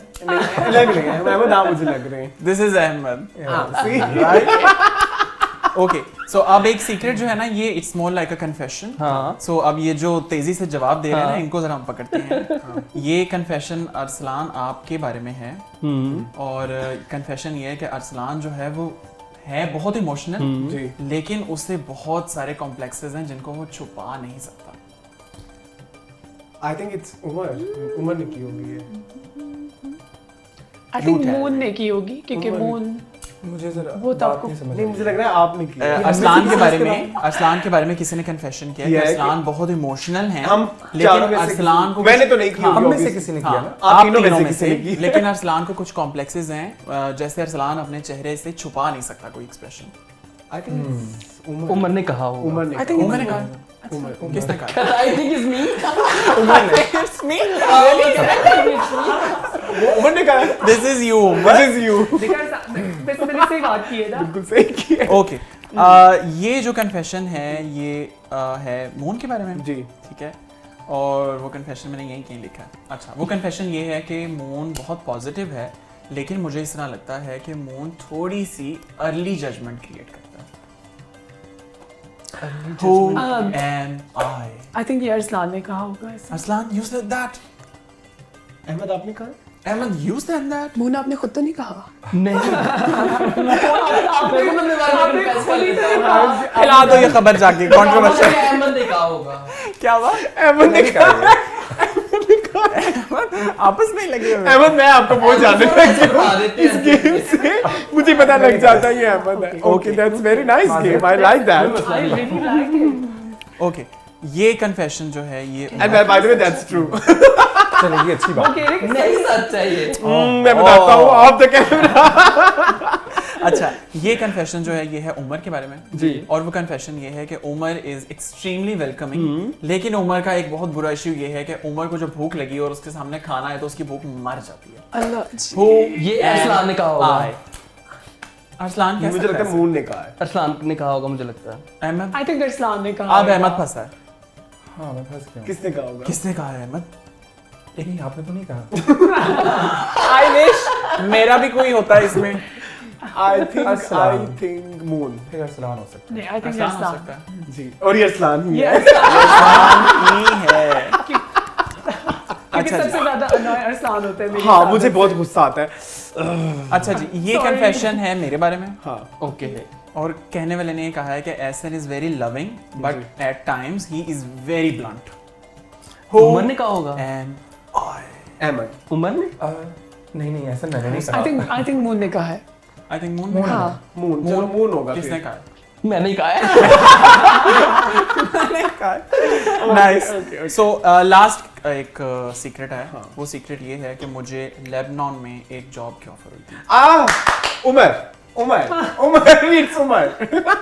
लग रहे हैं अहमद, हाँ मुझे लग रहे हैं। This is Ahmad. See? Right? Okay, so अब एक सीक्रेट जो है ना ये it's more like a confession. हाँ। सो अब ये जो तेजी से जवाब दे रहे हैं ना इनको जरा हम पकड़ते हैं। ये कन्फेशन अरसलान आपके बारे में है और कन्फेशन ये है कि अरसलान जो है वो है बहुत इमोशनल, जी लेकिन उससे बहुत सारे कॉम्प्लेक्सेस हैं जिनको वो छुपा नहीं सकता। आई थिंक इट्स उमर ने की होगी ये। आई थिंक मून ने की होगी क्योंकि मून मुझे जरा वो तो बात आपको- नहीं समझ नहीं आई। मुझे लग रहा है आपने की है। अरसलान के बारे में किसी ने कन्फेशन किया कि किया है अरसलान बहुत इमोशनल हैं, हम लेकिन चारों में से अरसलान को मैंने तो नहीं की हाँ, होगी हम में से obviously। किसी ने हाँ, किया ना। आप आप तीनों तीनों में किसी से ने की। लेकिन अरसलान को कुछ कॉम्प्लेक्सेस हैं, जैसे अरसलान अपने चेहरे से छुपा नहीं सकता कोई एक्सप्रेशन। आई थिंक उमर ने कहा होगा। उमर ने I think उमर ने it's कहा, उमर किसने कहा? I think is me. It's me. वो उमर ने कहा This is you. This is you वैसे मैंने सही बात की है ना। बिल्कुल सही किया ओके, ये जो कन्फेशन है ये है मून के बारे में। जी ठीक है, और वो कन्फेशन मैंने यहीं कहीं लिखा है। अच्छा, वो कन्फेशन ये है कि मून बहुत पॉजिटिव है, लेकिन मुझे इस तरह लगता है कि मून थोड़ी सी अर्ली जजमेंट क्रिएट करता है। Who am I? I think ये अरसलान ने कहा होगा ऐसा। Arslan, you said that. Ahmad आपने कहा Ahmed, you said that. Moon आपने खुद तो नहीं कहा। नहीं। मेरे को अपने बारे में confess कर लेता हूँ। खिला दो ये खबर जाके, कंट्रोवर्शियल। अहमद ने कहा होगा। क्या हुआ? अहमद ने कहा आपस में ही लगे हुए हैं। अहमद मैं आपको बहुत जानने लग गया बता देते इस हैं। गेम से मुझे पता लग जाता है ये अहमद है। Okay that's very nice game I like that I really like it. Okay, ये कन्फेशन जो है ये and bye the way that's true चलिए ये अच्छी बात। नहीं सच है ये। मैं बताता हूँ ऑफ द कैमरा अच्छा, ये कन्फेशन जो है ये है उमर के बारे में जी। और वो कन्फेशन ये है कि उमर इज एक्सट्रीमली वेलकमिंग, लेकिन उमर का एक बहुत बुरा इश्यू ये है कि उमर को जब भूख लगी और उसके सामने खाना है तो उसकी भूख मर जाती है। अल्लाह Who ये अरसलान ने कहा होगा। I? अरसलान कैसा मुझे लगता है मून ने कहा है अरसलान ने कहा होगा मुझे लगता है। अहमद, आई थिंक अरसलान ने कहा। अब अहमद फंसा है। हाँ मैं फंस गया हूँ। किसने कहा होगा किसने कहा है अहमद? नहीं आपने तो नहीं कहा। आई विश मेरा भी कोई होता है इसमें। आई अरसलान। थिंक मून फिर अरसलान हो सकता नहीं, आई थिंक अरसलान हो अरसलान। सकता है। जी और ये अरसलान ही है अरसलान ही है। क्योंकि अच्छा जी। सबसे ज्यादा annoy अरसलान होता है मेरे हाँ साथ। मुझे बहुत गुस्सा आता है अच्छा जी, ये Sorry. कन्फेशन है मेरे बारे में। हाँ ओके है, और कहने वाले ने ये कहा है कि Ehsan is very loving but at times he is very blunt. Umar ने कहा होगा। एम आई अहमद उमर ने नहीं ऐसा मैंने नहीं कहा। आई थिंक मून ने कहा है। I think moon. हाँ। मून चलो मून होगा किसने फिर कहा? मैंने ही कहा है। नाइस। सो लास्ट एक सीक्रेट है। वो सीक्रेट ये है कि मुझे लेबनान में एक जॉब की ऑफर हुई थी। उमर उमर उमर इट्स उमर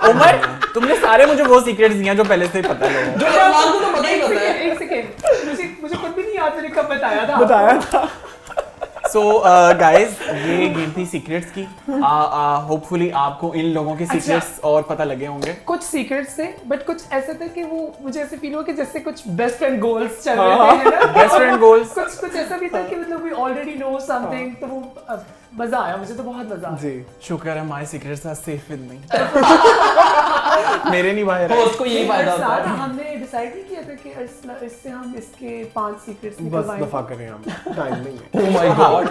उमर, तुमने सारे मुझे वो सीक्रेट्स दिए हैं जो पहले से ही पता है लोगों जो अरसलान को तो पता ही पता है। एक सेकेंड मुझे खुद भी नहीं याद मैंने कब बताया था। बताया था सो गाइस, ये गेम थी सीक्रेट्स की। होपफुली आपको इन लोगों के सीक्रेट्स और पता लगे होंगे। कुछ सीक्रेट्स थे बट कुछ ऐसे थे कि वो मुझे ऐसे फील हुआ कि जैसे कुछ बेस्ट फ्रेंड गोल्स चल रहे थे है ना? Best friend goals. कुछ ऐसा भी था कि मतलब वी ऑलरेडी नो समथिंग, तो वो मजा आया, मुझे तो बहुत मजा आया। जी शुक्र है my secrets are safe with me. मेरे नहीं बाहर तो उसको यही फायदा होता साथ है। हमने डिसाइड नहीं किया था कि इससे हम इसके 5 सीक्रेट्स बस निकलवाएंगे। दफा करें हम टाइम नहीं है ओह माय गॉड।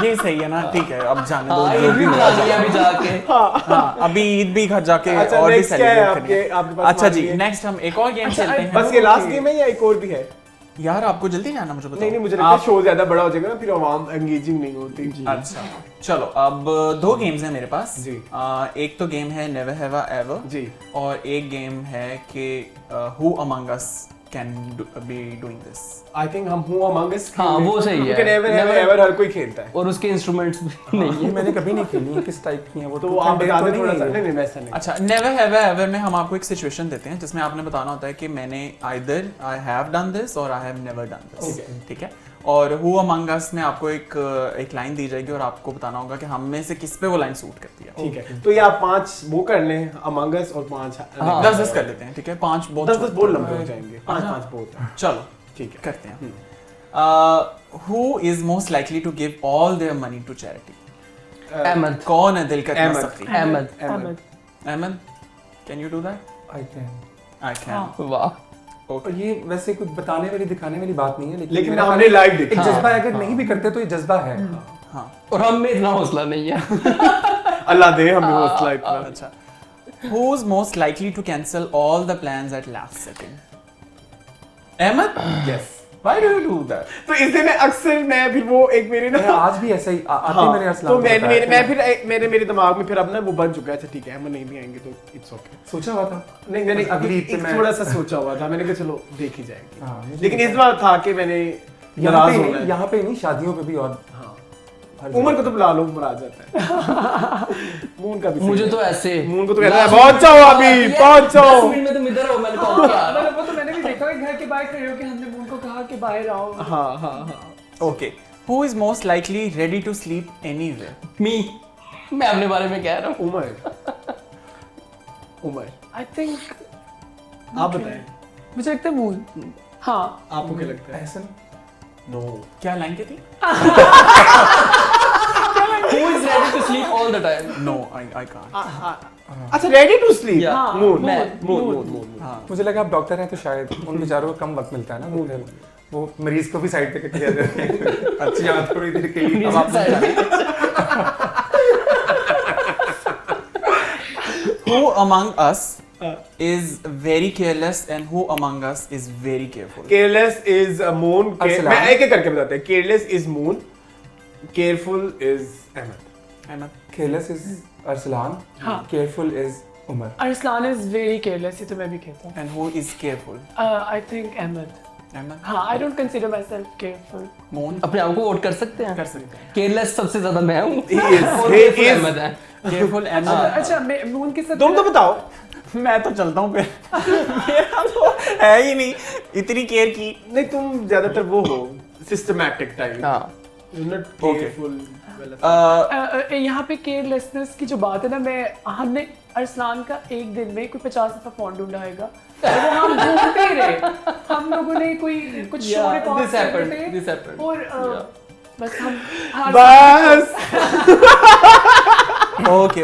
ये सही है ना? ठीक है, अब जाने दो। हाँ, जो ये भी भी हो बता जाए। दिया अभी जाके। हाँ, अभी ईद भी घर जाके अच्छा, और भी next क्या है सेलिब्रेट आपके करेंगे। पास? अच्छा जी, मानिए। नेक्स्ट हम एक और गेम खेलते हैं। बस ये लास्ट गेम है या एक और भी है यार आपको जल्दी जाना, मुझे बताओ। नहीं मुझे लगता है शो ज्यादा बड़ा हो जाएगा ना फिर आवाम एंगेजिंग नहीं होती अच्छा चलो, अब 2 गेम्स हैं मेरे पास जी। एक तो गेम है नेवर हैव आई एवर जी और एक गेम है कि who among us can be doing this. I think हम हूं अमंग अस हाँ, वो सही है। क्योंकि नेवर हैव एवर हर कोई खेलता है और उसके इंस्ट्रूमेंट्स भी नहीं ये मैंने कभी नहीं खेली है। किस टाइप की है वो? तो आप बता दें थोड़ा सा। नहीं नहीं नहीं वैसा नहीं अच्छा, नेवर हैव आई एवर में हम आपको एक सिचुएशन देते हैं जिसमें आपने बताना होता है कि मैंने either I have done this और I have never done this. ठीक है, और हु अमंग अस में आपको एक लाइन दी जाएगी और आपको बताना होगा कि हम में से किस पे वो लाइन सूट करती है। ठीक है तो ये आप 5 वो कर लें अमंग अस और 5 हाँ। 10 कर लेते हैं। ठीक है, 5 बहुत 10 बहुत लंबे हो जाएंगे 5 बहुत है चलो ठीक है करते हैं। Who is most likely to give all their money to charity? Ahmed. कौन है दिल का इतना अहमद। सख्ती? Ahmed. Ahmed. Ahmed, can you do that? I can. I can. वाह। और ये वैसे कुछ बताने वाली दिखाने वाली बात नहीं है लेकिन मेरा हमने लाइव देखा एक जज्बा है, अगर नहीं भी करते तो ये जज्बा है। हाँ, और हम में इतना हौसला नहीं है। अल्लाह दे हमें हौसला इतना। अच्छा, who's most likely to cancel all the plans at last second? Ahmad? Yes. Why do you do that? तो इसलिए मैं अक्सर मैं फिर वो एक मेरे ना आज भी ऐसा ही आते हाँ, मैंने तो असलाम मैं फिर मेरे दिमाग में फिर अब ना वो बन चुका है, अच्छा ठीक है हम नहीं भी आएंगे तो इट्स ओके। सोचा हुआ था नहीं मैंने अगली ईद पे एक मैं थोड़ा सा सोचा हुआ था, मैंने कहा चलो देखी जाएगी। हाँ, मुझे लेकिन इस बार था कि मैंने यहाँ नाराज पे होना नहीं, है। यहाँ पे नहीं, शादियों पे भी और हाँ। हर उमर जगह। को तो बुला लो, उमर आ जाता है। मून का भी सही मुझे है। तो ऐसे मून को तो कहता है पहुंच जाओ अभी, पहुंच 10 जाओ। मिनट में तुम इधर हो, मैंने कॉल किया। मतलब वो तो मैंने भी देखा है, घर के बाहर खड़े होकर हमने उनको कहा कि बाहर आओ। हाँ हाँ हाँ। Okay. Who is most likely ready to sleep anywhere? मी, मैं अपने बारे में कह रहा हूँ। उमर आई थिंक आप बताएं, मुझे लगता है मून। हाँ आपको क्या लगता है? ऐसा नो क्या लाइन की थी? Who is ready to sleep all the time? No, I can't. अच्छा ready to sleep. Yeah. Moon मैं- मून हाँ. मुझे लगा आप डॉक्टर हैं तो शायद उन बेचारों को कम वक्त मिलता है ना, वो फिर वो मरीज को भी साइड पे करके दे देते हैं। अच्छी यहाँ थोड़ी देर के लिए अब आप Who among us is very careless and who among us is very careful? Careless is Moon. Arsalan. मैं एक एक करके बताते हैं। Careless is Moon, careful is Ahmed. Ahmed? Careless is Arsalan, हाँ। Careful is Umar. Arsalan is very careless, ये तो मैं भी कहता हूँ। And who is careful? I think Ahmed. Ahmed? हाँ, I don't consider myself careful. Moon? अपने आप को वोट कर सकते हैं। कर सकते हैं। केयरलेस सबसे ज्यादा मैं हूँ। He is- और he केयरफुल is- अहमद है। Careful अहमद? अच्छा मैं मून के साथ तुम तो बताओ। मैं तो चलता हूँ फिर। मेरा तो है ही नहीं इतनी केयर की। नहीं तुम ज्यादातर वो हो सिस्टमैटिक टाइप। हाँ। Not Okay. केयरफुल। यहाँ पे केयरलेसनेस की जो बात है ना, हमने अरसलान का एक दिन में कोई 50 दफा फोन ढूंढा होगा, और वो हम ढूंढते ही रहे। हम लोगों ने कुछ show Yeah, record this happened, this happened. और बस हम बस Okay.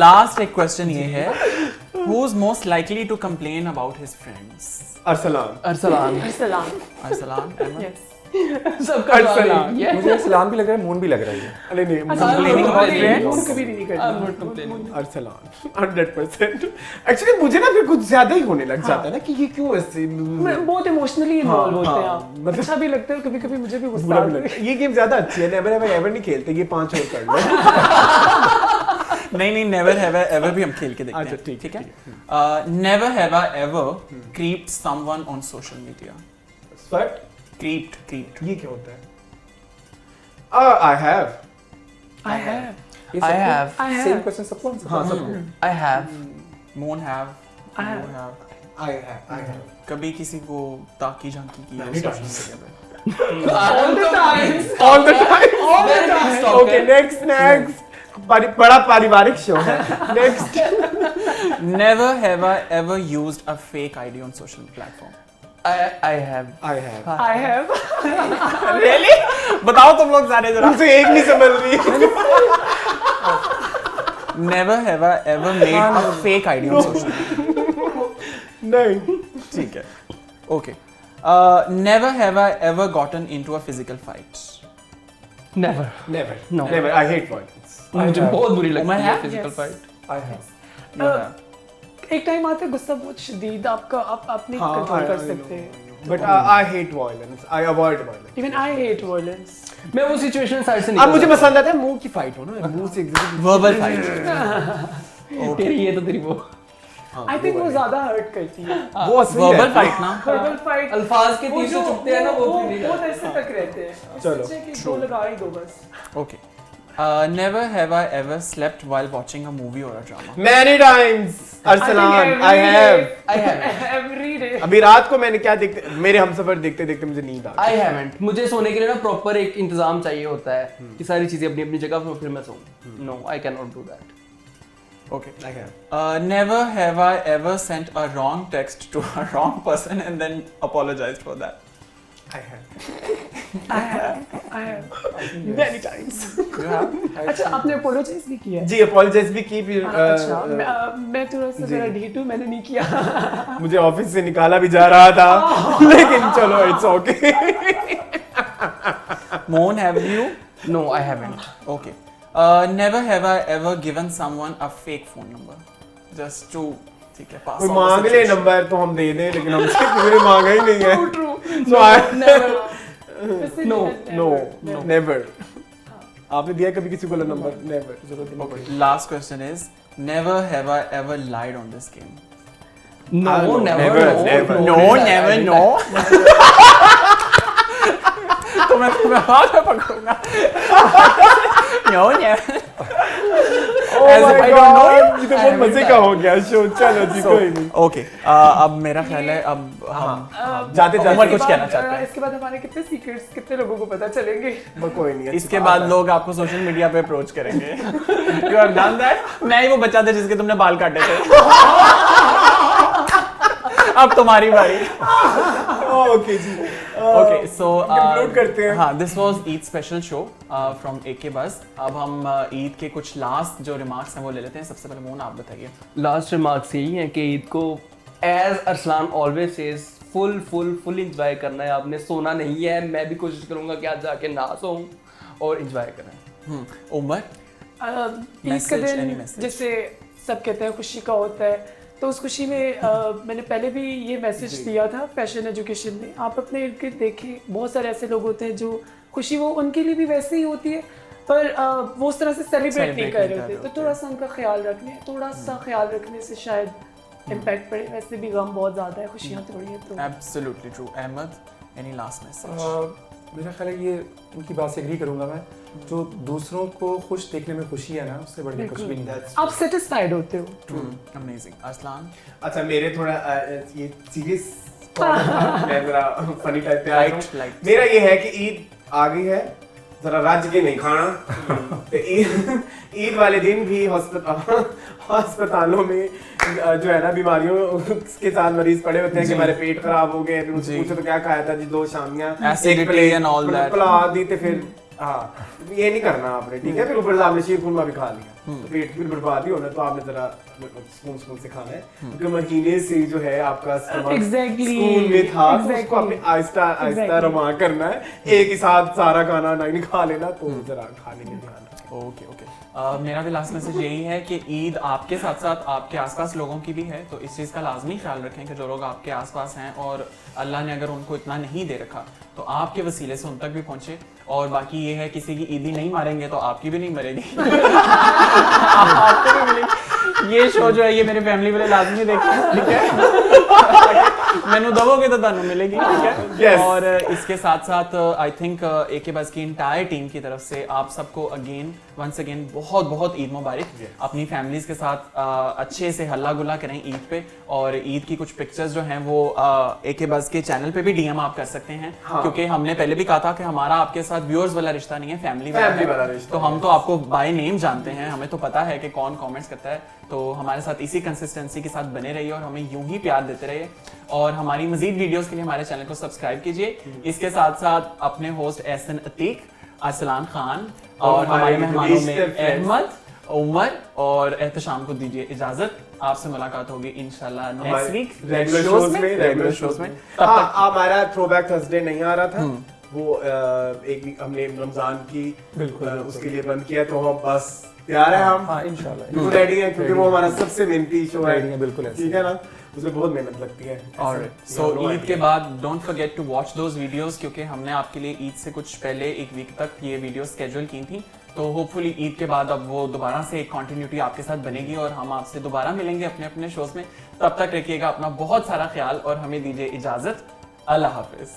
Last एक question ये है, who's most likely to complain about his friends? Arsalan. Arsalan. Arsalan. Arsalan? Ahmed? Yes. सबका अरसलान। जवाब मुझे सलाम भी लग रहा है, मून भी लग रही है। अरे नहीं Complaining about friends? मून कभी नहीं करता। I'm not complaining. Arsalan 100%। Actually मुझे ना फिर कुछ ज्यादा ही होने लग जाता है ना कि ये क्यों ऐसे बहुत इमोशनली इन्वॉल्व हाँ, होते हैं हाँ, आप। मतलब- अच्छा भी लगता है, कभी कभी मुझे भी गुस्सा बुरा भी आता लगता है। है। ये गेम ज्यादा अच्छी है। नेवर एवर एवर नहीं खेलते, ये 5 और कर लो। नहीं never have I ever भी हम खेल के देखते अच्छा, हैं। ठीक, ठीक है? Never have I ever creeped someone on social media. But Creeped. ये क्या होता है? I have। I have. I have. I have. Same question सबको आंसर हाँ सबको। I have. Moon have. I have. You have. I have। कभी किसी को ताकी झांकी की Many social times. media पे? All the time. All the time। Very big stalker. Okay, next। बड़ा पारिवारिक शो है। Next। Never have I ever used a fake ID on social platform. I have. I have। I have. Really? बताओ तुम लोग सारे जरा। मुझे एक नहीं समझ रही। Never have I ever made a fake ID on social media. नहीं। ठीक है. Okay. Never have I ever gotten into a physical fight. Never. Never। No. Never। I hate violence। मुझे have. बहुत बुरी लगती Umar है have? Physical Yes. Fight. I have. You have. एक टाइम आता है गुस्सा बहुत शदीद, आप नहीं हाँ, कंट्रोल I कर know, सकते। I know। But I hate violence। I avoid violence। Even I hate violence. मैं वो सिचुएशन साइड से अब निकल मुझे जाता पसंद आता है मुंह की फाइट हो ना, मुंह से एकदम। Verbal fight. हूँ। तेरी ये तो तेरी वो आई थिंक वो ज्यादा हर्ट करती है। वो असली Verbal रहता है। fight ना. वर्बल फाइट अल्फाज के तीर से चुभते हैं ना, वो भी नहीं बहुत ऐसे तक रहते हैं। चलो, सोचे कि दो लगा ही दो बस। Okay. Never have I ever slept while watching a movie or a drama. Many times। Arsalan. I have। I haven't. Every day. अभी रात को मैंने क्या देखते, मेरे हमसफर देखते देखते मुझे नींद आ I haven't. मुझे सोने के लिए ना प्रॉपर एक इंतजाम चाहिए होता है कि सारी चीजें अपनी अपनी जगह पर फिर मैं सोऊं। No, I cannot do that. Okay. गई। I have। Never have I ever sent a wrong text to a wrong person and then apologized for that. I have। I have. Many times। You have? अच्छा आपने अपोलोजाइज भी किया है? जी apologize भी की फिर अच्छा मैं थोड़ा सा मेरा ढीठ हूँ, मैंने नहीं किया। मुझे ऑफिस से निकाला भी जा रहा था लेकिन चलो it's okay. Moon, have you? No, I haven't. Okay. Never have I ever given someone a fake phone number just to ठीक है pass कोई on the मांग ले situation. नंबर तो हम दे दें, लेकिन हमसे किसी ने मांगा ही नहीं है। True. So I No, never. आपने दिया कभी किसी को number? Never. Okay. Last question is never have I ever lied on this game. no, never. never, no. तो मैं तुम्हें हाथ में पकड़ूंगा. No, never. Oh As my if I don't know you. God, ये तो बहुत मजे का हो गया शो। चलो जी कोई नहीं। Okay. अब मेरा ख्याल है अब हम जाते उमर जाते कुछ कहना चाहते हैं. इसके बाद हमारे कितने सीक्रेट्स कितने लोगों को पता चलेंगे? कोई नहीं। इसके बाद लोग आपको सोशल मीडिया पे अप्रोच करेंगे. You have done that? मैं ही वो बच्चा था जिसके तुमने बाल काटे थे. अब तुम्हारी बारी. ओके जी। Okay, so Conclude करते हैं. हाँ, this was Eid special show from AK Buzz. अब हम ईद के कुछ लास्ट जो रिमार्क्स हैं वो ले लेते हैं. सबसे पहले मोहन आप बताइए. लास्ट रिमार्क्स यही है कि ईद को as Arsalan always says full enjoy करना है. आपने सोना नहीं है. मैं भी कोशिश करूंगा कि आज जाके ना सोऊं और इंजॉय करें. उमर ईद का Message, any दिन message? जैसे सब कहते हैं खुशी का होता है, तो उस खुशी में मैंने पहले भी ये मैसेज दिया था फैशन एजुकेशन में. आप अपने इर्द गिर्द देखिए, बहुत सारे ऐसे लोग होते हैं जो खुशी वो उनके लिए भी वैसे ही होती है, पर वो उस तरह से सेलिब्रेट नहीं कर रहे होते. तो थोड़ा सा उनका ख्याल रखने से शायद इम्पैक्ट पड़े. वैसे भी गम बहुत ज़्यादा है, खुशियाँ थोड़ी हैं. तो Absolutely true. Ahmed, any last message? मेरा ख्याल है ये उनकी बात से एग्री करूंगा मैं. जो दूसरों को खुश देखने में खुशी है ना, उससे बड़ी कुछ भी नहीं है. आप सेटिस्फाइड होते हो. Amazing. Aslan? अच्छा मेरे थोड़ा ये सीरियस मैं जरा फनी टाइप पे आया हूँ. Light. मेरा ये है कि ईद आ गई है, जरा रज के नहीं खाना. तो ईद वाले दिन भी अस्पतालों में जो है ना बीमारियों के साथ मरीज पड़े होते हैं कि हमारे पेट खराब हो गए. फिर उनसे पूछो तो क्या खाया था जी? 2 शामियां, Acidity and all that. Pulao दी थे. फिर हाँ, ये नहीं करना आपने, ठीक है. फिर ऊपर से आपने शीर खुरमा भी खा लिया, तो पेट फिर बर्बाद ही होना. तो आपने जरा स्पून से खाना है, क्योंकि महीने से जो है आपका Exactly. स्कूल में था. तो Exactly. उसको आपने आहिस्ता रवा करना है. एक ही साथ सारा खाना नहीं खा लेना. तो जरा खाने में ध्यान रखें. ओके. मेरा भी लास्ट मैसेज यही है कि ईद आपके साथ साथ आपके आसपास लोगों की भी है, तो इस चीज़ का लाजमी ख्याल रखें कि जो लोग आपके आसपास हैं और अल्लाह ने अगर उनको इतना नहीं दे रखा तो आपके वसीले से उन तक भी पहुंचे. और बाकी ये है किसी की ईदी नहीं मारेंगे तो आपकी भी नहीं मरेगी. आपको भी मिलेगी. ये शो जो है ये मेरी फैमिली वाले लाजमी देखें, ठीक है. मैनू दबोगे तो तानू मिलेगी, ठीक है. Yes. और इसके साथ साथ आई थिंक AK बज़ की इंटायर टीम की तरफ से आप सबको वंस अगेन बहुत ईद मुबारक. अपनी फैमिलीज के साथ अच्छे से हल्ला गुल्ला करें ईद पे. और ईद की कुछ पिक्चर्स जो हैं वो AK बज़ के चैनल पे भी DM आप कर सकते हैं. क्योंकि हमने पहले भी कहा था कि हमारा आपके साथ व्यूअर्स वाला रिश्ता नहीं है, फैमिली वाला रिश्ता. तो हम तो आपको बाय नेम जानते हैं, हमें तो पता है कि कौन कमेंट्स करता है. तो हमारे साथ इसी कंसिस्टेंसी के साथ बने रहिए और हमें यूं ही प्यार देते रहिए. और हमारी मजीद वीडियोस के लिए हमारे चैनल को सब्सक्राइब कीजिए. इसके साथ साथ अपने होस्ट एहसन अतीक, अरसलान खान और हमारे मेहमानों में अहमद, उमर और एहतशाम को दीजिए इजाजत. आपसे मुलाकात होगी इंशाल्लाह नेक्स्ट वीक रेगुलर शोज में. तब तक हमारा थ्रोबैक थर्सडे नहीं आ रहा था, वो एक वीक हमने रमजान की उसके लिए बंद किया. तो हम बस तैयार है, हम इंशाल्लाह रेडी है, क्योंकि वो हमारा सबसे मेहनती शो है. बिल्कुल ठीक है ना, उसमें बहुत मेहनत लगती है. सो ईद के बाद don't forget to watch those videos, क्योंकि हमने आपके लिए ईद से कुछ पहले एक वीक तक ये वीडियो स्केड्यूल की थी. तो होपफुली ईद के बाद अब वो दोबारा से एक कंटिन्यूटी आपके साथ बनेगी और हम आपसे दोबारा मिलेंगे अपने अपने शोज में. तब तक रखिएगा अपना बहुत सारा ख्याल और हमें दीजिए इजाजत. अल्लाह हाफिज.